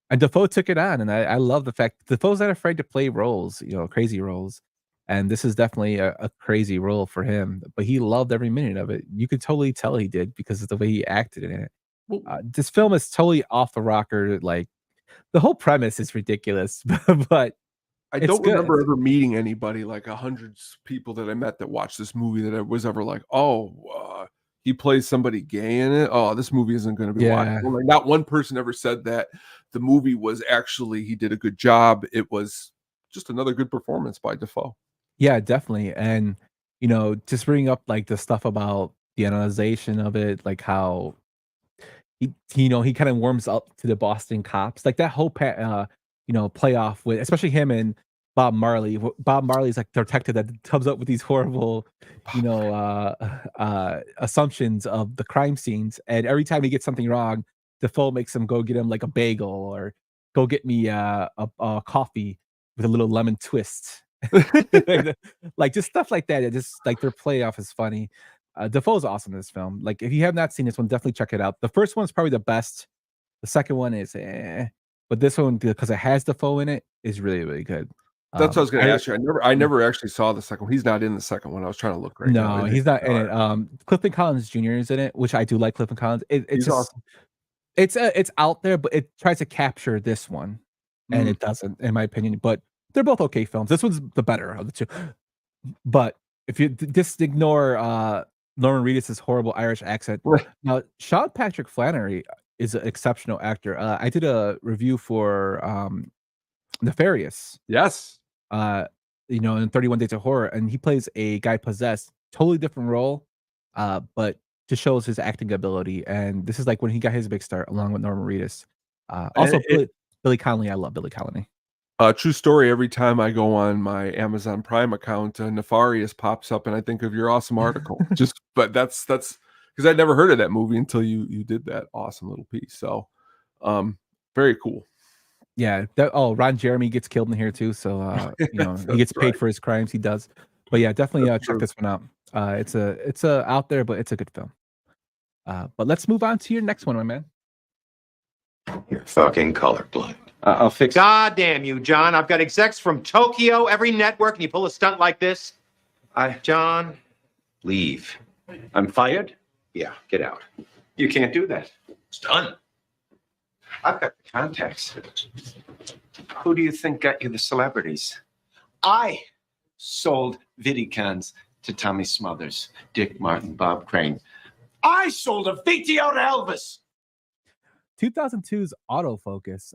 And Dafoe took it on, and I love the fact Dafoe's not afraid to play roles, crazy roles. And this is definitely a crazy role for him, but he loved every minute of it. You could totally tell he did because of the way he acted in it. This film is totally off the rocker. Like the whole premise is ridiculous, but I don't remember ever meeting anybody like 100 people that I met that watched this movie that I was ever like, he plays somebody gay in it, oh, this movie isn't going to be Yeah. watchable. Like, not one person ever said that the movie was actually he did a good job. It was just another good performance by Dafoe. Yeah, definitely. And just bringing up like the stuff about the analyzation of it, like how he kind of warms up to the Boston cops, like that whole playoff with especially him and Bob Marley. Bob Marley's like the detective that comes up with these horrible, assumptions of the crime scenes, and every time he gets something wrong, Defoe makes him go get him like a bagel or go get me a coffee with a little lemon twist. Like just stuff like that. It just like their playoff is funny. Defoe's awesome in this film. Like if you have not seen this one, definitely check it out. The first one's probably the best. The second one is but this one, because it has Defoe in it, is really, really good. That's what I was going to ask you. I never actually saw the second one. He's not in the second one. I was trying to look right now. No, he's not in it. Clifton Collins Jr. is in it, which I do like Clifton Collins. It's He's just awesome. it's out there, but it tries to capture this one, and it doesn't, in my opinion. But they're both okay films. This one's the better of the two. But if you just ignore Lauren Reedus' horrible Irish accent, now Sean Patrick Flannery is an exceptional actor. I did a review for Nefarious. Yes. In 31 Days of Horror, and he plays a guy possessed, totally different role, but just shows his acting ability. And this is like when he got his big start, along with Norman Reedus. Also, Billy Connolly. I love Billy Connolly. True story. Every time I go on my Amazon Prime account, Nefarious pops up, and I think of your awesome article. But that's because I'd never heard of that movie until you did that awesome little piece. So, very cool. Yeah. Ron Jeremy gets killed in here too. So he gets paid for his crimes. He does. But yeah, definitely check this one out. It's a out there, but it's a good film. But let's move on to your next one, my man. You're fucking colorblind. I'll fix. God damn you, John. I've got execs from Tokyo, every network, and you pull a stunt like this? John, leave. I'm fired? Yeah, get out. You can't do that. It's done. I've got the contacts. Who do you think got you the celebrities? I sold Vidicons to Tommy Smothers, Dick Martin, Bob Crane. I sold a VTO to Elvis. 2002's Autofocus.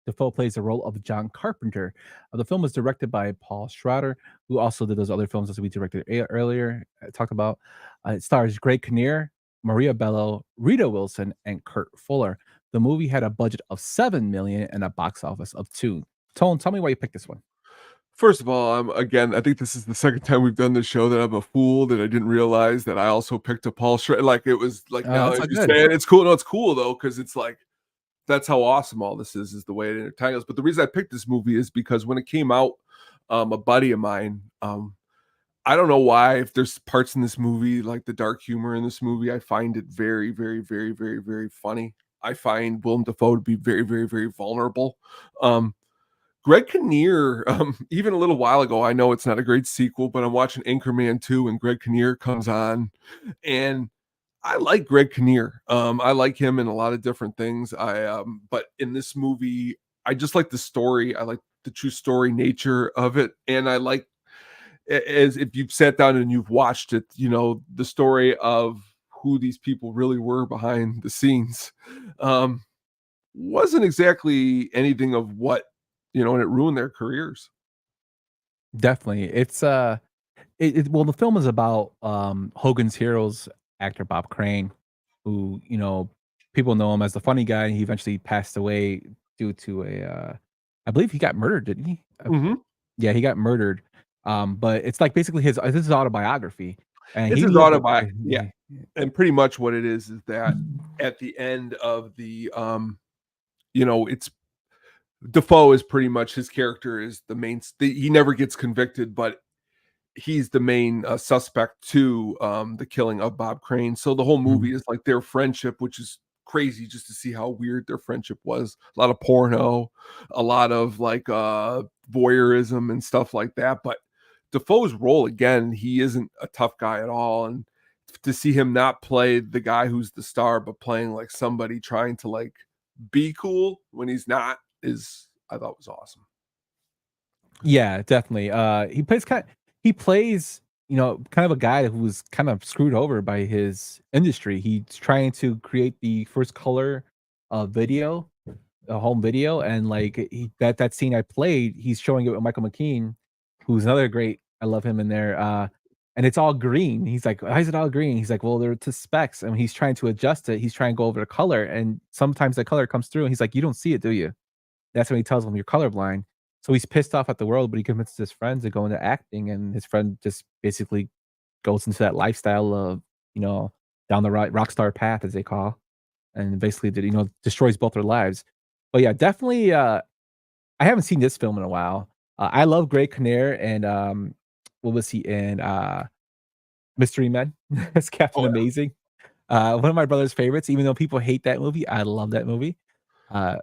Defoe plays the role of John Carpenter. The film was directed by Paul Schrader, who also did those other films as we directed earlier. Talked about. It stars Greg Kinnear, Maria Bello, Rita Wilson, and Kurt Fuller. The movie had a budget of $7 million and a box office of $2 million. Tone, tell me why you picked this one. First of all, again, I think this is the second time we've done this show that I'm a fool that I didn't realize that I also picked a Paul Schrader. Like it was like now that's as you not say good. it, it's cool. No, it's cool though because it's like that's how awesome all this is the way it intertangles. But the reason I picked this movie is because when it came out, a buddy of mine, I don't know why, if there's parts in this movie like the dark humor in this movie, I find it very, very, very, very, very funny. I find Willem Dafoe to be very, very, very vulnerable. Greg Kinnear, even a little while ago, I know it's not a great sequel, but I'm watching Anchorman 2 and Greg Kinnear comes on, and I like Greg Kinnear. I like him in a lot of different things. But in this movie, I just like the story. I like the true story nature of it, and I like as if you've sat down and you've watched it, the story of who these people really were behind the scenes. Wasn't exactly anything of what. And it ruined their careers. Definitely. It's well, the film is about Hogan's Heroes actor Bob Crane, who, people know him as the funny guy. He eventually passed away due to I believe he got murdered, didn't he? Mm-hmm. Yeah, he got murdered. But it's like basically this is autobiography. And It's he his lived autobiography. Yeah. And pretty much what it is that at the end of the it's Defoe is pretty much his character is the main. He never gets convicted, but he's the main suspect to the killing of Bob Crane. So the whole movie is like their friendship, which is crazy just to see how weird their friendship was. A lot of porno, a lot of like voyeurism and stuff like that. But Defoe's role, again, he isn't a tough guy at all. And to see him not play the guy who's the star, but playing like somebody trying to like be cool when he's not, I thought was awesome. Yeah, definitely. He plays kind of a guy who was kind of screwed over by his industry. He's trying to create the first color video, a home video, and like that scene I played, he's showing it with Michael McKean, who's another great. I love him in there. And it's all green. He's like, "Why is it all green?" He's like, "Well, they're to specs," and he's trying to adjust it. He's trying to go over the color, and sometimes the color comes through, and he's like, "You don't see it, do you?" That's when he tells him, "You're colorblind." So he's pissed off at the world, but he convinces his friends to go into acting, and his friend just basically goes into that lifestyle of, down the rock star path, as they call, and basically destroys both their lives. But yeah, definitely. I haven't seen this film in a while. I love Greg Kinnear and what was he in? Mystery Men as Captain Amazing. One of my brother's favorites. Even though people hate that movie, I love that movie. Uh,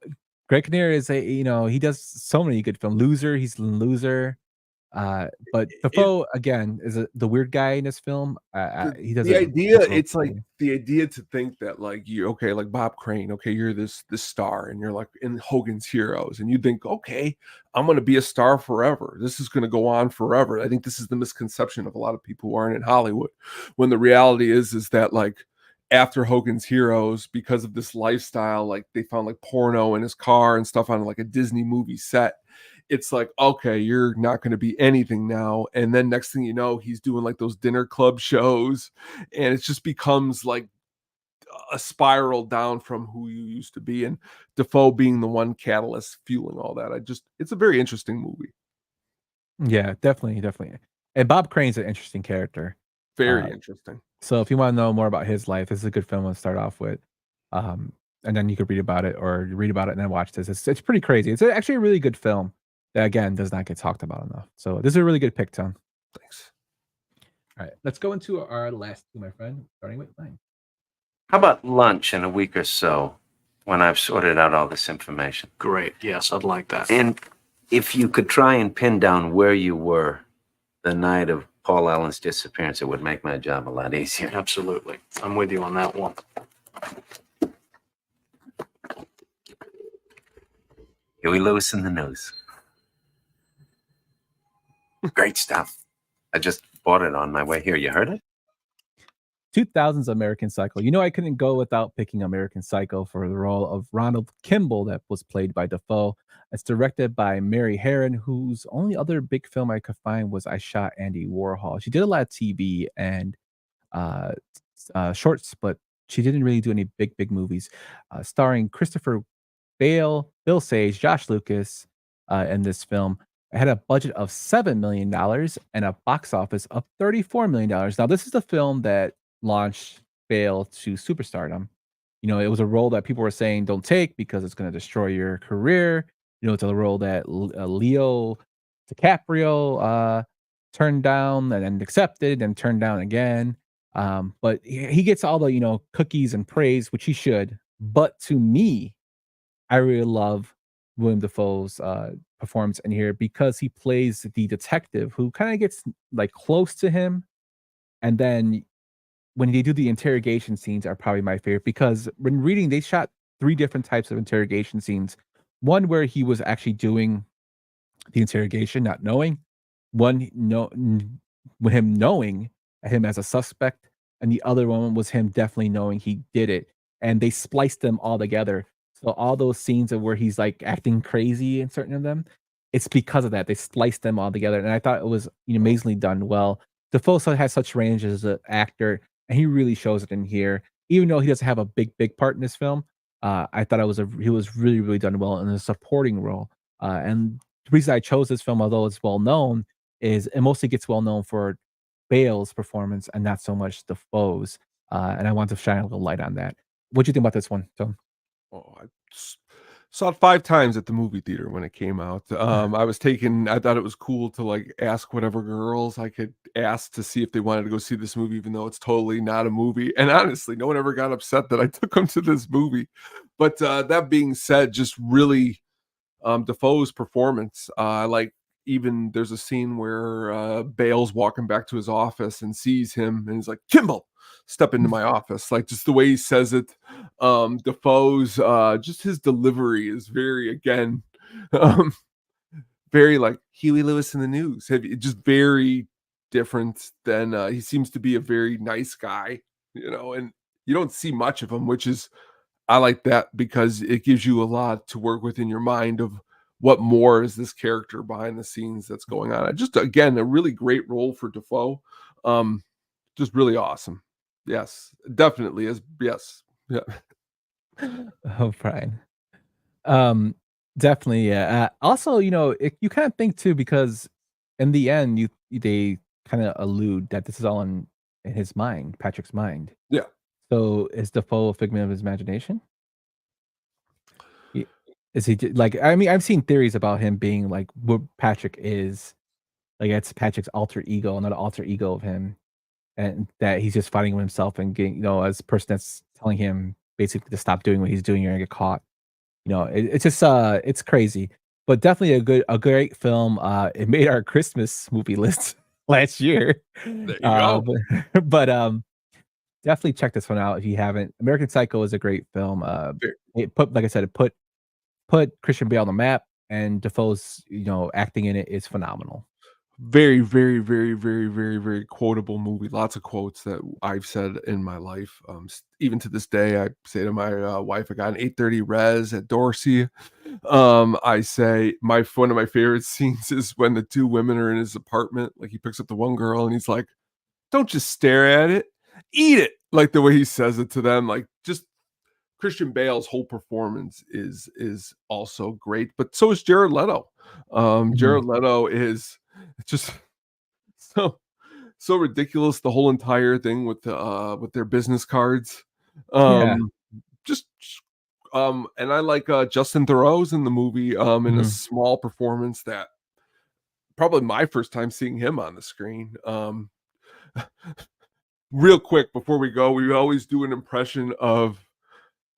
Greg Kinnear is he does so many good films. Loser, he's in Loser. But Dafoe again is the weird guy in this film. He does The a idea, good role it's like too. the idea to think that like you okay, like Bob Crane, okay, you're this star and you're like in Hogan's Heroes, and you think, okay, I'm gonna be a star forever. This is gonna go on forever. I think this is the misconception of a lot of people who aren't in Hollywood, when the reality is that like after Hogan's Heroes, because of this lifestyle, like they found like porno in his car and stuff on like a Disney movie set. It's like, okay, you're not going to be anything now. And then next thing you know, he's doing like those dinner club shows, and it just becomes like a spiral down from who you used to be. And Defoe being the one catalyst fueling all that. It's a very interesting movie. Yeah, definitely, definitely. And Bob Crane's an interesting character. Uh, Very interesting. so if you want to know more about his life, this is a good film to start off with. Um, and then you could read about it, or read about it and then watch this. It's pretty crazy. It's actually a really good film that again does not get talked about enough. So this is a really good pick, Tom. Thanks. All right, let's go into our last two, my friend, starting with mine. How about lunch in a week or so when I've sorted out all this information? Great. Yes, I'd like that. And if you could try and pin down where you were the night of Paul Allen's disappearance, it would make my job a lot easier. Absolutely. I'm with you on that one. Huey Lewis in the news. Great stuff. I just bought it on my way here. You heard it? 2000's American Psycho. I couldn't go without picking American Psycho for the role of Ronald Kimball that was played by Dafoe. It's directed by Mary Harron, whose only other big film I could find was I Shot Andy Warhol. She did a lot of TV and uh, shorts, but she didn't really do any big movies. Starring Christopher Bale, Bill Sage, Josh Lucas in this film. It had a budget of $7 million and a box office of $34 million. Now, this is the film that launched Bale to superstardom. It was a role that people were saying don't take because it's going to destroy your career. It's a role that Leo DiCaprio turned down and then accepted and turned down again. But he gets all the, cookies and praise, which he should. But to me, I really love Willem Dafoe's performance in here because he plays the detective who kind of gets like close to him. And then when they do the interrogation scenes are probably my favorite because when reading, they shot 3 different types of interrogation scenes. One where he was actually doing the interrogation, not knowing. One, with him knowing him as a suspect, and the other one was him definitely knowing he did it. And they spliced them all together. So all those scenes of where he's like acting crazy in certain of them, it's because of that. They spliced them all together. And I thought it was amazingly done well. Defoe has such range as an actor, and he really shows it in here. Even though he doesn't have a big part in this film, I thought he was really done well in a supporting role. And the reason I chose this film, although it's well known, is it mostly gets well known for Bale's performance and not so much Defoe's. And I want to shine a little light on that. What do you think about this one, Tom? Oh, saw it 5 times at the movie theater when it came out. I thought it was cool to like ask whatever girls I could ask to see if they wanted to go see this movie, even though it's totally not a movie. And honestly, no one ever got upset that I took them to this movie. But that being said, just really Defoe's performance. Even there's a scene where Bale's walking back to his office and sees him and he's like, Kimball, step into my office. Like just the way he says it. Defoe's just his delivery is very, again, very like Huey Lewis in the news. Just very different than he seems to be a very nice guy, and you don't see much of him, which is I like that because it gives you a lot to work with in your mind of what more is this character behind the scenes that's going on. Just again, a really great role for Dafoe. Just really awesome. Yes, definitely is. Yes. Yeah. Oh, Brian. Definitely, yeah. Also, you kind of think too, because in the end, they kind of allude that this is all in his mind, Patrick's mind. Yeah. So is Defoe a figment of his imagination? Is he like? I mean, I've seen theories about him being like what Patrick is. Like it's Patrick's alter ego, not an alter ego of him, and that he's just fighting with himself and getting, as a person that's telling him basically to stop doing what he's doing, you're gonna get caught. It's just it's crazy, but definitely a great film. It made our Christmas movie list last year. There you go. But definitely check this one out if you haven't. American Psycho is a great film. Like I said, it put Christian Bale on the map, and Defoe's acting in it is phenomenal. Very, very, very, very, very, very quotable movie. Lots of quotes that I've said in my life. Even to this day, I say to my wife, I got an 830 res at Dorsey. I say one of my favorite scenes is when the two women are in his apartment. Like he picks up the one girl and he's like, "Don't just stare at it, eat it." Like the way he says it to them, like just Christian Bale's whole performance is also great, but so is Jared Leto. Jared Leto is just so ridiculous. The whole entire thing with their business cards. Yeah. And I like Justin Theroux's in the movie in a small performance that probably my first time seeing him on the screen. Real quick before we go, we always do an impression of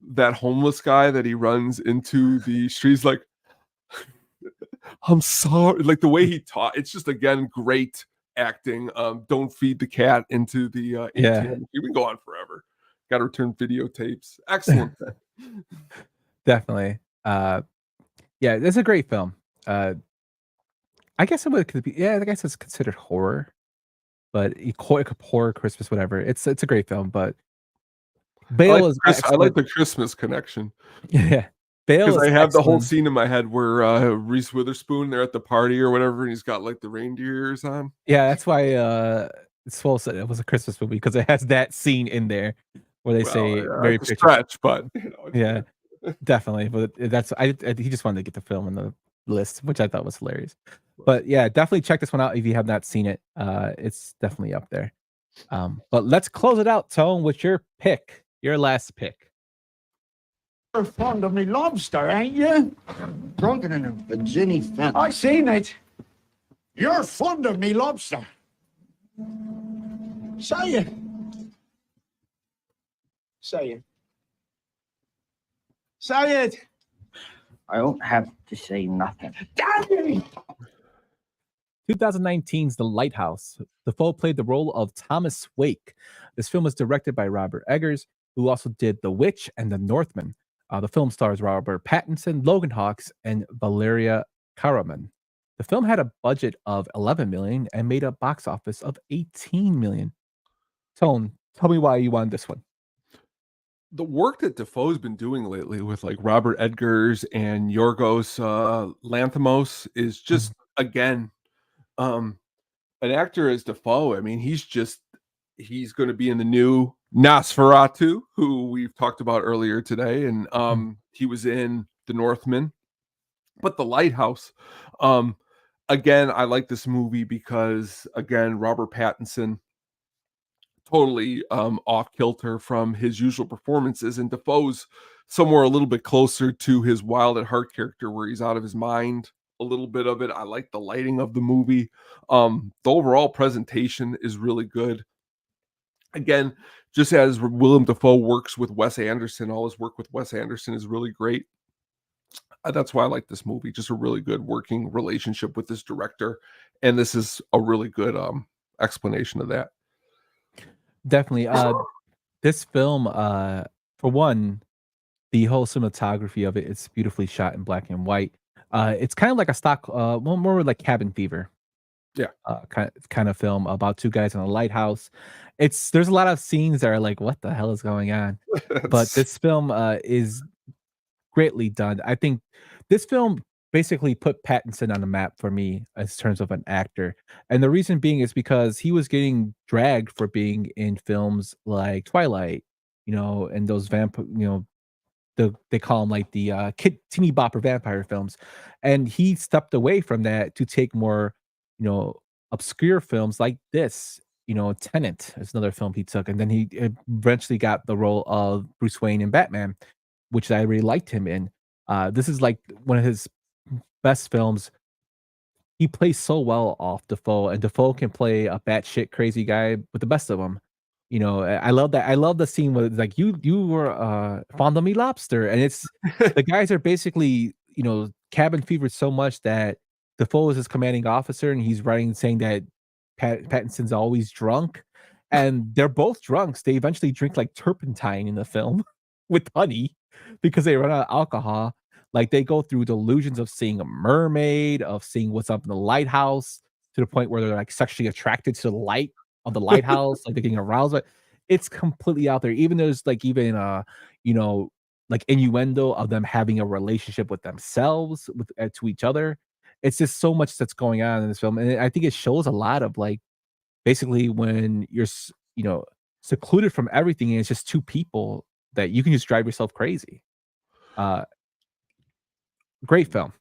that homeless guy that he runs into the streets like, "I'm sorry," like the way he taught. It's just again great acting. Don't feed the cat into the ATM. We can go on forever. Got to return videotapes. Excellent. Definitely. Yeah, it's a great film. I guess it could be. Yeah, I guess it's considered horror, but horror Christmas, whatever. It's a great film, but Bale is. I like the Christmas connection. Yeah, Bale because is I have the whole excellent. scene in my head where Reese Witherspoon, they're at the party or whatever, and he's got like the reindeer ears on. Yeah, that's why Swole said it was a Christmas movie because it has that scene in there where they say very it's a stretch, but yeah, definitely. But he just wanted to get the film in the list, which I thought was hilarious. But yeah, definitely check this one out if you have not seen it. It's definitely up there. But let's close it out, Tone, with your pick, your last pick. You're fond of me lobster, ain't you? Drunken in a Virginia fence. I seen it. You're fond of me lobster. Say it. Say it. Say it. I don't have to say nothing. Damn you! 2019's The Lighthouse. Dafoe played the role of Thomas Wake. This film was directed by Robert Eggers, who also did The Witch and The Northman. The film stars Robert Pattinson, Logan Hawkes, and Valeria Karaman. The film had a budget of $11 million and made a box office of $18 million. Tone, tell me why you wanted this one. The work that Defoe's been doing lately with like Robert Eggers and Yorgos Lanthimos is just again an actor as Defoe. I mean, he's going to be in the new Nosferatu, who we've talked about earlier today, and he was in The Northman. But The Lighthouse, again, I like this movie because again, Robert Pattinson totally off kilter from his usual performances, and Defoe's somewhere a little bit closer to his Wild at Heart character where he's out of his mind a little bit of it. I like the lighting of the movie. The overall presentation is really good. Again, just as Willem Dafoe works with Wes Anderson, all his work with Wes Anderson is really great. That's why I like this movie. Just a really good working relationship with this director, and this is a really good explanation of that. Definitely. This film, for one, the whole cinematography of it's beautifully shot in black and white. It's kind of like a stock, more like Cabin Fever. Yeah. Kind of film about two guys in a lighthouse. There's a lot of scenes that are like, what the hell is going on? But That's this film is greatly done. I think this film basically put Pattinson on the map for me as terms of an actor. And the reason being is because he was getting dragged for being in films like Twilight, and those they call them like the kid teeny bopper vampire films. And he stepped away from that to take more, obscure films like this. Tenet is another film he took, and then he eventually got the role of Bruce Wayne in Batman, which I really liked him in. This is like one of his best films. He plays so well off Defoe, and Defoe can play a batshit crazy guy with the best of them. I love that. I love the scene where it's like you were fond of me lobster, and it's the guys are basically cabin fevered so much that Defoe is his commanding officer, and he's writing saying that Pattinson's always drunk, and they're both drunks. They eventually drink like turpentine in the film with honey because they run out of alcohol. Like they go through delusions of seeing a mermaid, of seeing what's up in the lighthouse, to the point where they're like sexually attracted to the light of the lighthouse, like they're getting aroused. But it's completely out there. Even there's like you know, like innuendo of them having a relationship with themselves, with to each other. It's just so much that's going on in this film, and I think it shows a lot of like basically when you're secluded from everything, and it's just two people that you can just drive yourself crazy. Uh, Great film.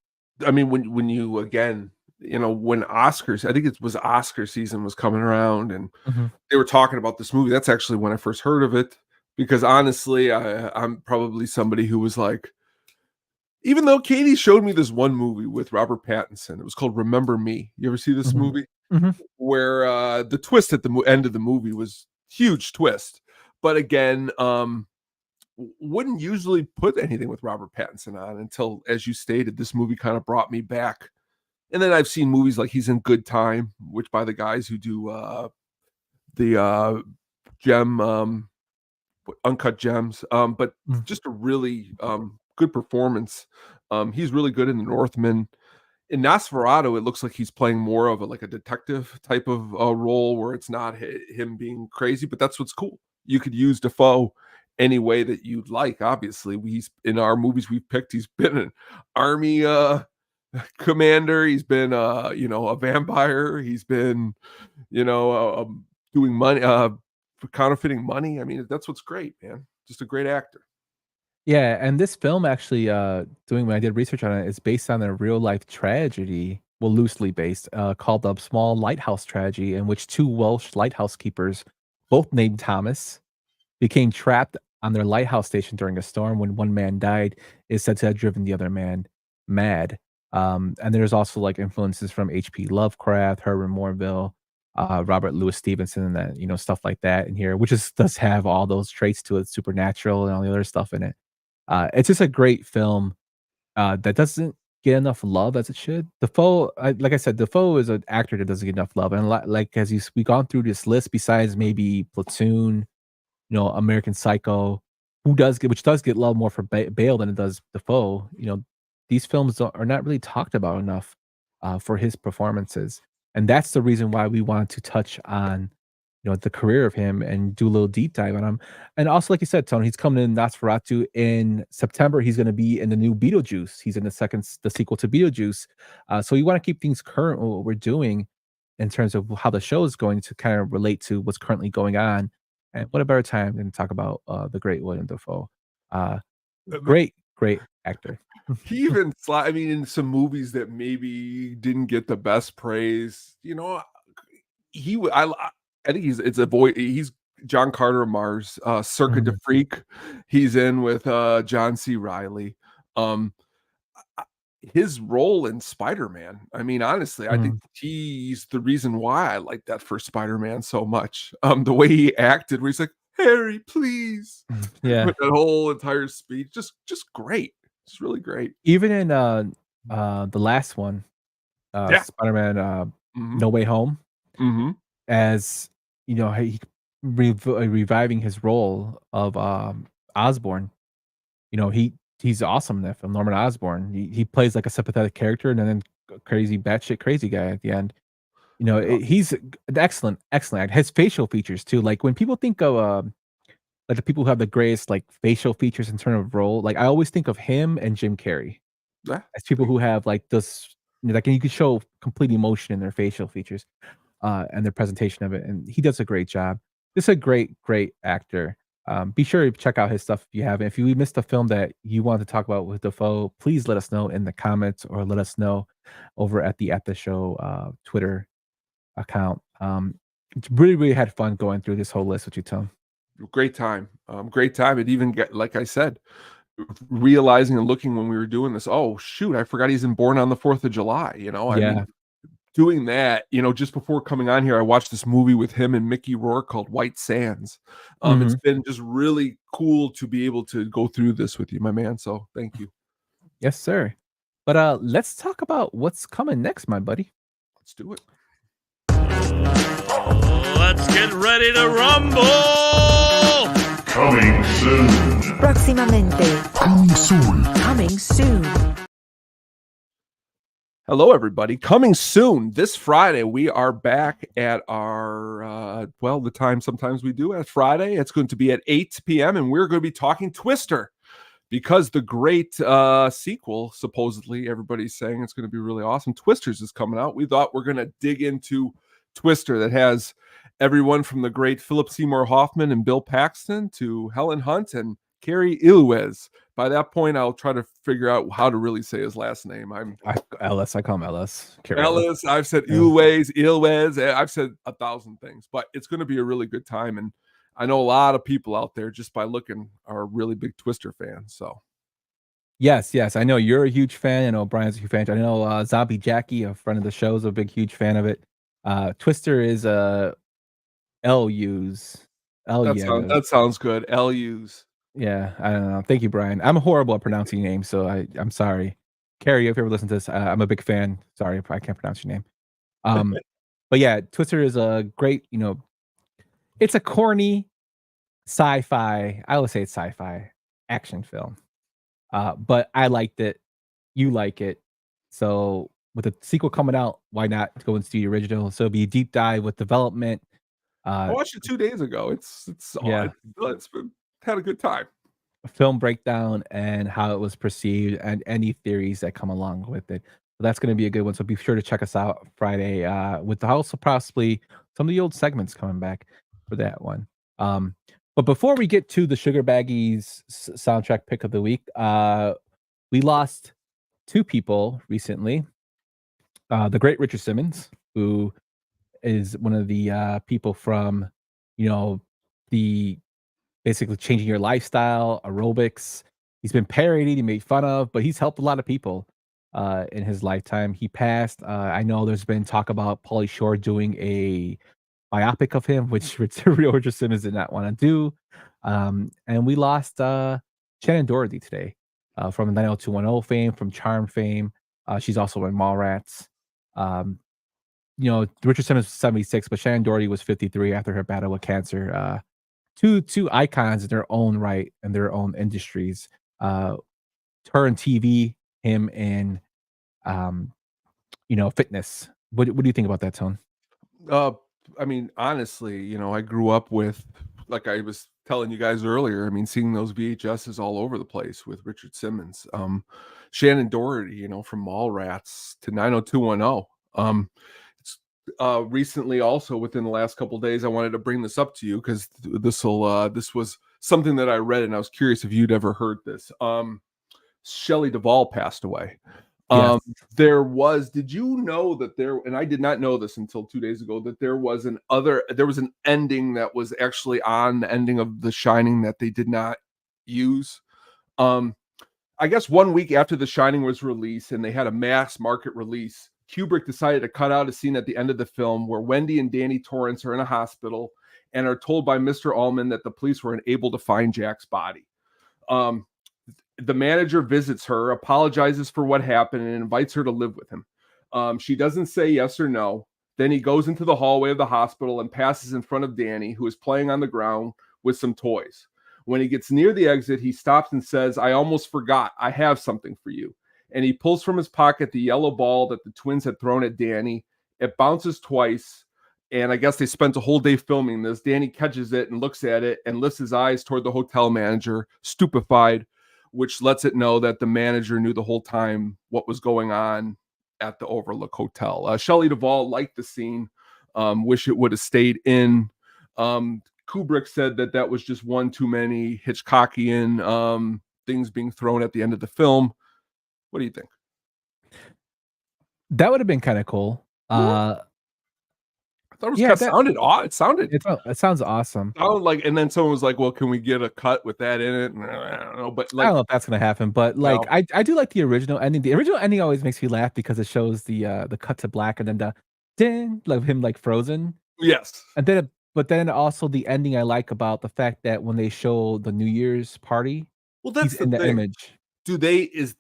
I mean, when you again, when Oscars, I think it was Oscar season was coming around, and they were talking about this movie. That's actually when I first heard of it, because honestly, I'm probably somebody who was like, even though Katie showed me this one movie with Robert Pattinson, it was called Remember Me. You ever see this movie? Where the twist at the end of the movie was huge twist, but again, wouldn't usually put anything with Robert Pattinson on until, as you stated, this movie kind of brought me back. And then I've seen movies like he's in Good Time, which by the guys who do the Gem Uncut Gems, but just a really good performance. He's really good in The Northman. In Nosferatu, it looks like he's playing more of a detective type of role where it's not him being crazy, but that's what's cool. You could use Defoe any way that you'd like. Obviously, he's in our movies we've picked. He's been an army commander. He's been a vampire. He's been doing money, counterfeiting money. I mean, that's what's great, man. Just a great actor. Yeah, and this film actually, doing when I did research on it, is based on a real life tragedy, well, loosely based, called the Small Lighthouse Tragedy, in which two Welsh lighthouse keepers, both named Thomas, became trapped on their lighthouse station during a storm. When one man died, is said to have driven the other man mad. And there's also like influences from H.P. Lovecraft, Herman Melville, Robert Louis Stevenson, and that stuff like that in here, which does have all those traits to it, supernatural and all the other stuff in it. It's just a great film that doesn't get enough love as it should. Defoe, like I said, Defoe is an actor that doesn't get enough love, and like as we've gone through this list, besides maybe Platoon, American Psycho, which does get love more for Bale than it does Defoe. These films are not really talked about enough for his performances, and that's the reason why we wanted to touch on the career of him and do a little deep dive on him. And also, like you said, Tony, he's coming in Nosferatu in September. He's going to be in the new Beetlejuice. He's in the sequel to Beetlejuice. So we want to keep things current with what we're doing in terms of how the show is going to kind of relate to what's currently going on. And what a better time than to talk about the great Willem Dafoe. Great actor. He even, I mean, in some movies that maybe didn't get the best praise, I think he's John Carter of Mars, Circuit de Freak. He's in with John C. Reilly. His role in Spider-Man, I mean, honestly, I think he's the reason why I like that first Spider-Man so much. The way he acted, where he's like, Harry, please. Yeah. With that whole entire speech, just great. It's really great. Even in the last one, Spider-Man No Way Home, as he reviving his role of Osborn. He's awesome in that film. Norman Osborn. He plays like a sympathetic character, and then a crazy batshit crazy guy at the end. He's an excellent actor. His facial features too. Like when people think of like the people who have the greatest like facial features in terms of role, like I always think of him and Jim Carrey as people who have like this, like you can show complete emotion in their facial features, and their presentation of it. And he does a great job. Just a great actor. Be sure to check out his stuff if you haven't. If you missed a film that you want to talk about with Dafoe, please let us know in the comments or let us know over at the show Twitter account. It's really had fun going through this whole list with you, Tom. Great time. Great time. It even get, like I said, realizing and looking when we were doing this, oh shoot, I forgot he's Born on the 4th of July. I mean, doing that, just before coming on here, I watched this movie with him and Mickey Rourke called White Sands. It's been just really cool to be able to go through this with you, my man. So thank you. Yes, sir. But let's talk about what's coming next, my buddy. Let's do it. Let's get ready to rumble. Coming soon. Próximamente. Coming soon. Coming soon. Hello, everybody. Coming soon this Friday, we are back at our, the time sometimes we do at Friday. It's going to be at 8 p.m. and we're going to be talking Twister because the great sequel, supposedly everybody's saying it's going to be really awesome. Twisters is coming out. We thought we're going to dig into Twister that has everyone from the great Philip Seymour Hoffman and Bill Paxton to Helen Hunt and Cary Elwes. By that point, I'll try to figure out how to really say his last name. Ellis. I call him Ellis. Ellis. I've said Elwes. I've said 1,000 things, but it's going to be a really good time. And I know a lot of people out there just by looking are really big Twister fans. So yes. I know you're a huge fan. I know Brian's a huge fan. I know Zombie Jackie, a friend of the show, is a huge fan of it. Twister is LUs. That sounds good. LUs. Yeah, I don't know. Thank you, Brian. I'm horrible at pronouncing names, so I'm sorry. Carrie, if you ever listen to this, I'm a big fan. Sorry if I can't pronounce your name. But yeah, Twister is a great, it's a corny sci-fi. I would say it's sci-fi action film. But I liked it. You like it. So with the sequel coming out, why not go and see the original? So it'll be a deep dive with development. I watched it 2 days ago. It's been had a good time. A film breakdown and how it was perceived and any theories that come along with it. So that's going to be a good one. So be sure to check us out Friday with also possibly some of the old segments coming back for that one. But before we get to the Sugar Baggies soundtrack pick of the week, we lost 2 people recently. The great Richard Simmons, who is one of the people from, the basically changing your lifestyle, aerobics. He's been parodied, he made fun of, but he's helped a lot of people in his lifetime. He passed. I know there's been talk about Pauly Shore doing a biopic of him, which Richard Simmons did not want to do. And we lost Shannon Doherty today from 90210 fame, from Charm fame. She's also in Mallrats. Richard Simmons was 76, but Shannon Doherty was 53 after her battle with cancer. Two icons in their own right and their own industries. Her in TV, him in fitness. What do you think about that, Tone? I mean, honestly, I grew up with, like I was telling you guys earlier, I mean, seeing those VHSs all over the place with Richard Simmons. Shannon Doherty, from Mallrats to 90210. Recently also within the last couple of days, I wanted to bring this up to you because this was something that I read and I was curious if you'd ever heard this. Shelley Duvall passed away. Yes. Did you know that and I did not know this until 2 days ago, that there was an ending that was actually on the ending of The Shining that they did not use. I guess 1 week after The Shining was released and they had a mass market release, Kubrick decided to cut out a scene at the end of the film where Wendy and Danny Torrance are in a hospital and are told by Mr. Ullman that the police were unable to find Jack's body. The manager visits her, apologizes for what happened, and invites her to live with him. She doesn't say yes or no. Then he goes into the hallway of the hospital and passes in front of Danny, who is playing on the ground with some toys. When he gets near the exit, he stops and says, "I almost forgot. I have something for you." And he pulls from his pocket the yellow ball that the twins had thrown at Danny It bounces twice. And I guess they spent a whole day filming this. Danny catches it and looks at it and lifts his eyes toward the hotel manager, stupefied, which lets it know that the manager knew the whole time what was going on at the Overlook Hotel. Shelley Duvall liked the scene, wish it would have stayed in. Kubrick said that was just one too many Hitchcockian things being thrown at the end of the film. What do you think? That would have been kind of cool. I thought it was sounded odd. It sounds awesome. Like, and then someone was like, "Well, can we get a cut with that in it?" And I don't know, but like, I don't know if that's gonna happen. But like, I do like the original ending. The original ending always makes me laugh because it shows the cut to black and then the ding, like him like frozen. Yes, and then but then also the ending I like about the fact that when they show the New Year's party, well, that's he's in the image. Is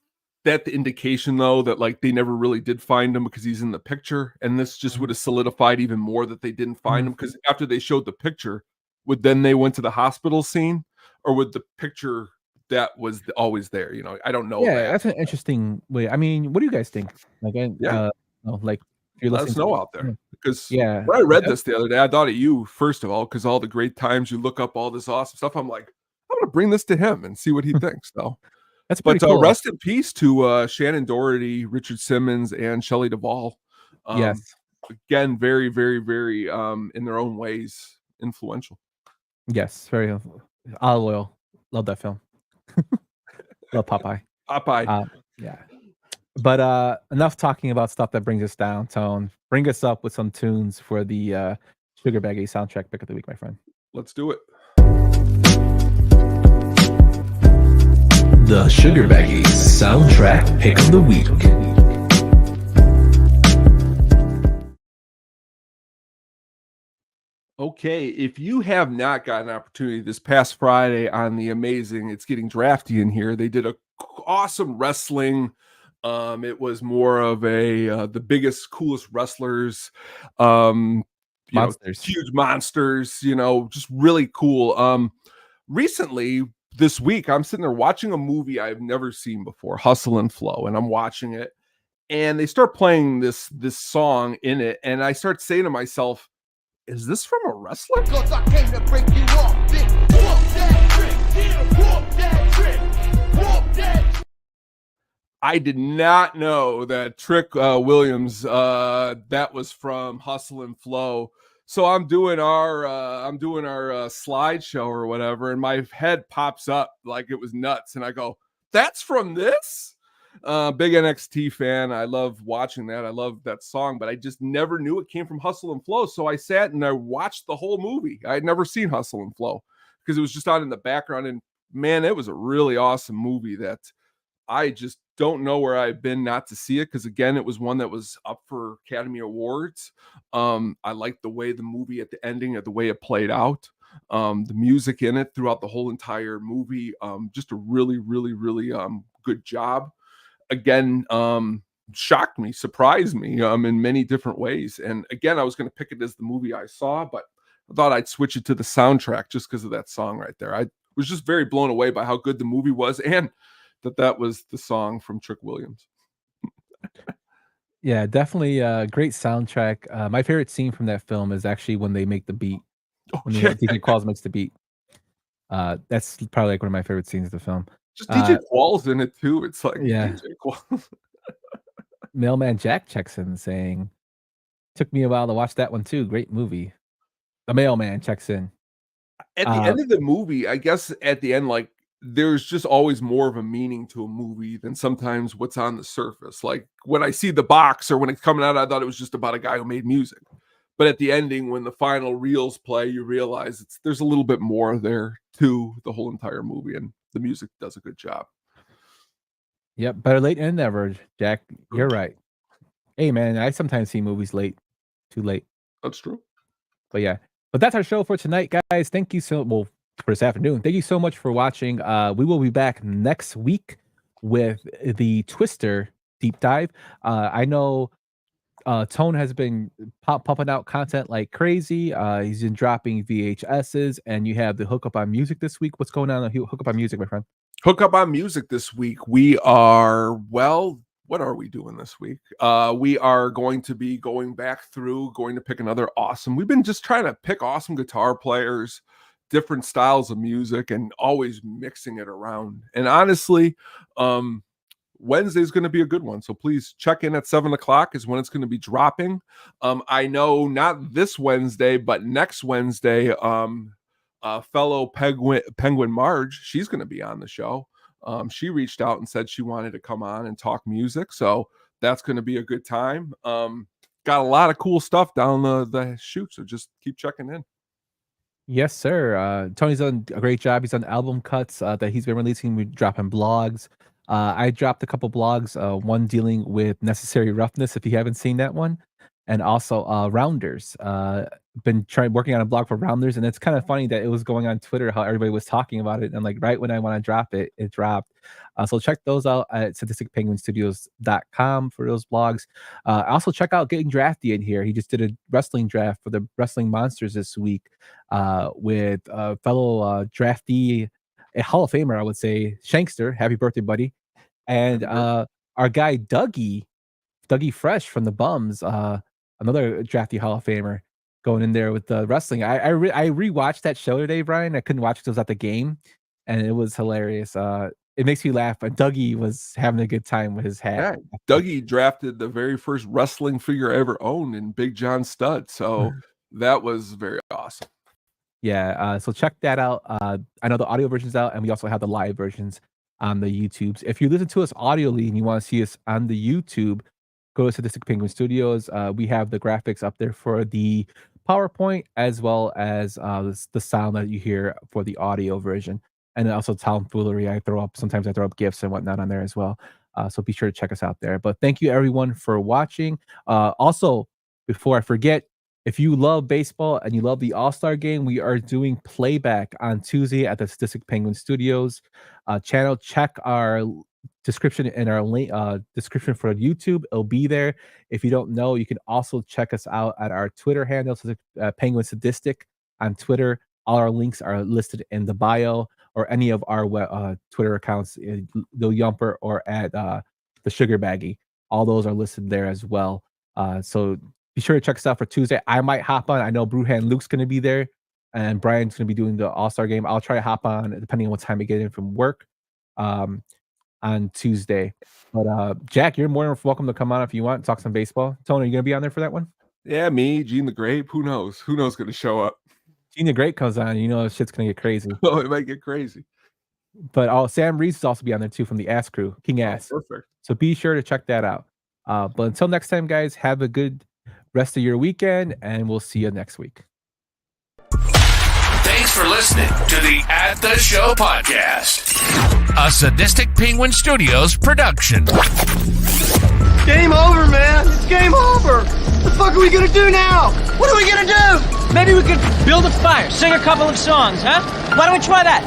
that the indication though that like they never really did find him because he's in the picture, and this just would have solidified even more that they didn't find him? Because after they showed the picture, then they went to the hospital scene, or would the picture that was always there? I don't know. Yeah, that's an interesting way. I mean, what do you guys think? Like, like if you're let us listening know out there, because yeah, when I read this the other day, I thought of you first of all, because all the great times you look up all this awesome stuff. I'm like, I'm gonna bring this to him and see what he thinks. So. That's pretty cool. Rest in peace to Shannon Doherty, Richard Simmons, and Shelley Duvall. Yes. Again, very, very, very in their own ways influential. Yes, very olive oil. Love that film. Love Popeye. Yeah. But enough talking about stuff that brings us down, Tone. Bring us up with some tunes for the Sugar Baggy soundtrack pick of the week, my friend. Let's do it. The Sugar Baggies soundtrack pick of the week. Okay, if you have not got an opportunity this past Friday on the amazing It's Getting Drafty in Here, they did a awesome wrestling. It was more of a the biggest, coolest wrestlers, monsters, huge monsters, just really cool. Recently, this week, I'm sitting there watching a movie I've never seen before, Hustle and Flow, and I'm watching it, and they start playing this song in it, and I start saying to myself, is this from a wrestler? Because I came to break you off, bitch. Whoop that trick, whoop that trick, whoop that. I did not know that Trick Williams, that was from Hustle and Flow. So I'm doing our slideshow or whatever, and my head pops up like it was nuts, and I go, "That's from this." Big NXT fan. I love watching that. I love that song, but I just never knew it came from Hustle and Flow. So I sat and I watched the whole movie. I had never seen Hustle and Flow because it was just on in the background, and man, it was a really awesome movie that I just don't know where I've been not to see it, because again, it was one that was up for Academy Awards. I liked the way the movie at the ending, the way it played out, the music in it throughout the whole entire movie. Just a really, really, really good job. Again, shocked me, surprised me in many different ways. And again, I was going to pick it as the movie I saw, but I thought I'd switch it to the soundtrack just because of that song right there. I was just very blown away by how good the movie was, and that was the song from Trick Williams. Yeah, definitely a great soundtrack. My favorite scene from that film is actually when they make the beat. When DJ Qualls makes the beat. That's probably like one of my favorite scenes of the film. Just DJ Qualls in it too. It's like yeah. DJ Qualls. Mailman Jack checks in saying, "Took me a while to watch that one too. Great movie." The mailman checks in. At the end of the movie, I guess at the end, like, there's just always more of a meaning to a movie than sometimes what's on the surface. Like when I see the box or when it's coming out, I thought it was just about a guy who made music. But at the ending, when the final reels play, you realize there's a little bit more there to the whole entire movie, and the music does a good job. Yep, better late than never, Jack. You're right. Hey, man, I sometimes see movies late, too late. That's true. But yeah, but that's our show for tonight, guys. Thank you for this afternoon. Thank you so much for watching. We will be back next week with the Twister deep dive. I know Tone has been pumping out content like crazy. He's been dropping VHSs, and you have the Hook Up on Music this week. What's going on Hook Up on Music, my friend? Hook Up on Music this week. We are, well, what are we doing this week? We are going to be going to pick another awesome. We've been just trying to pick awesome guitar players, different styles of music, and always mixing it around. And honestly, Wednesday is going to be a good one. So please check in at 7:00 is when it's going to be dropping. I know not this Wednesday, but next Wednesday, fellow Penguin Marge, she's going to be on the show. She reached out and said she wanted to come on and talk music. So that's going to be a good time. Got a lot of cool stuff down the chute. So just keep checking in. Yes, sir. Tony's done a great job. He's done album cuts that he's been releasing. We're dropping blogs. I dropped a couple blogs, one dealing with Necessary Roughness, if you haven't seen that one, and also Rounders. Been working on a blog for Rounders, and it's kind of funny that it was going on Twitter how everybody was talking about it, and like right when I want to drop it, it dropped. So check those out at statisticpenguinstudios.com for those blogs. Also check out Getting Drafty in here. He just did a wrestling draft for the Wrestling Monsters this week with fellow drafty, a Hall of Famer, I would say, Shankster. Happy birthday, buddy. And our guy Dougie Fresh from the Bums, another drafty Hall of Famer, going in there with the wrestling. I rewatched that show today, Brian. I couldn't watch it because I was at the game, and it was hilarious. It makes me laugh. But Dougie was having a good time with his hat. Yeah, Dougie drafted the very first wrestling figure I ever owned in Big John Stud. So that was very awesome. Yeah, so check that out. I know the audio version's out, and we also have the live versions on the YouTubes. If you listen to us audioly and you want to see us on the YouTube, go to Sadistic Penguin Studios. We have the graphics up there for the PowerPoint, as well as the sound that you hear for the audio version. And then also tomfoolery. Sometimes I throw up GIFs and whatnot on there as well. So be sure to check us out there. But thank you everyone for watching. Also, before I forget, if you love baseball and you love the All-Star Game, we are doing playback on Tuesday at the Statistic Penguin Studios channel. Check our description in our link description for YouTube. It'll be there. If you don't know, you can also check us out at our Twitter handle, Penguin Sadistic on Twitter. All our links are listed in the bio, or any of our Twitter accounts, the Yumper or at the Sugar Baggy. All those are listed there as well. So be sure to check us out for Tuesday. I might hop on. I know Brewhand Luke's going to be there, and Brian's going to be doing the All-Star Game. I'll try to hop on depending on what time I get in from work on Tuesday. But Jack, you're more than welcome to come on if you want, talk some baseball. Tony, are you going to be on there for that one? Yeah, me, Gene the Grape. Who knows? Who knows going to show up? Gene the Grape comes on, you know shit's going to get crazy. Oh, it might get crazy. But Sam Reese will also be on there too from the Ass Crew, King Ass. Perfect. So be sure to check that out. But until next time, guys, have a good rest of your weekend, and we'll see you next week. Thanks for listening to the At the Show podcast, a Sadistic Penguin Studios production. Game over, man. It's game over. What the fuck are we gonna do now? What are we gonna do? Maybe we could build a fire, sing a couple of songs, huh? Why don't we try that?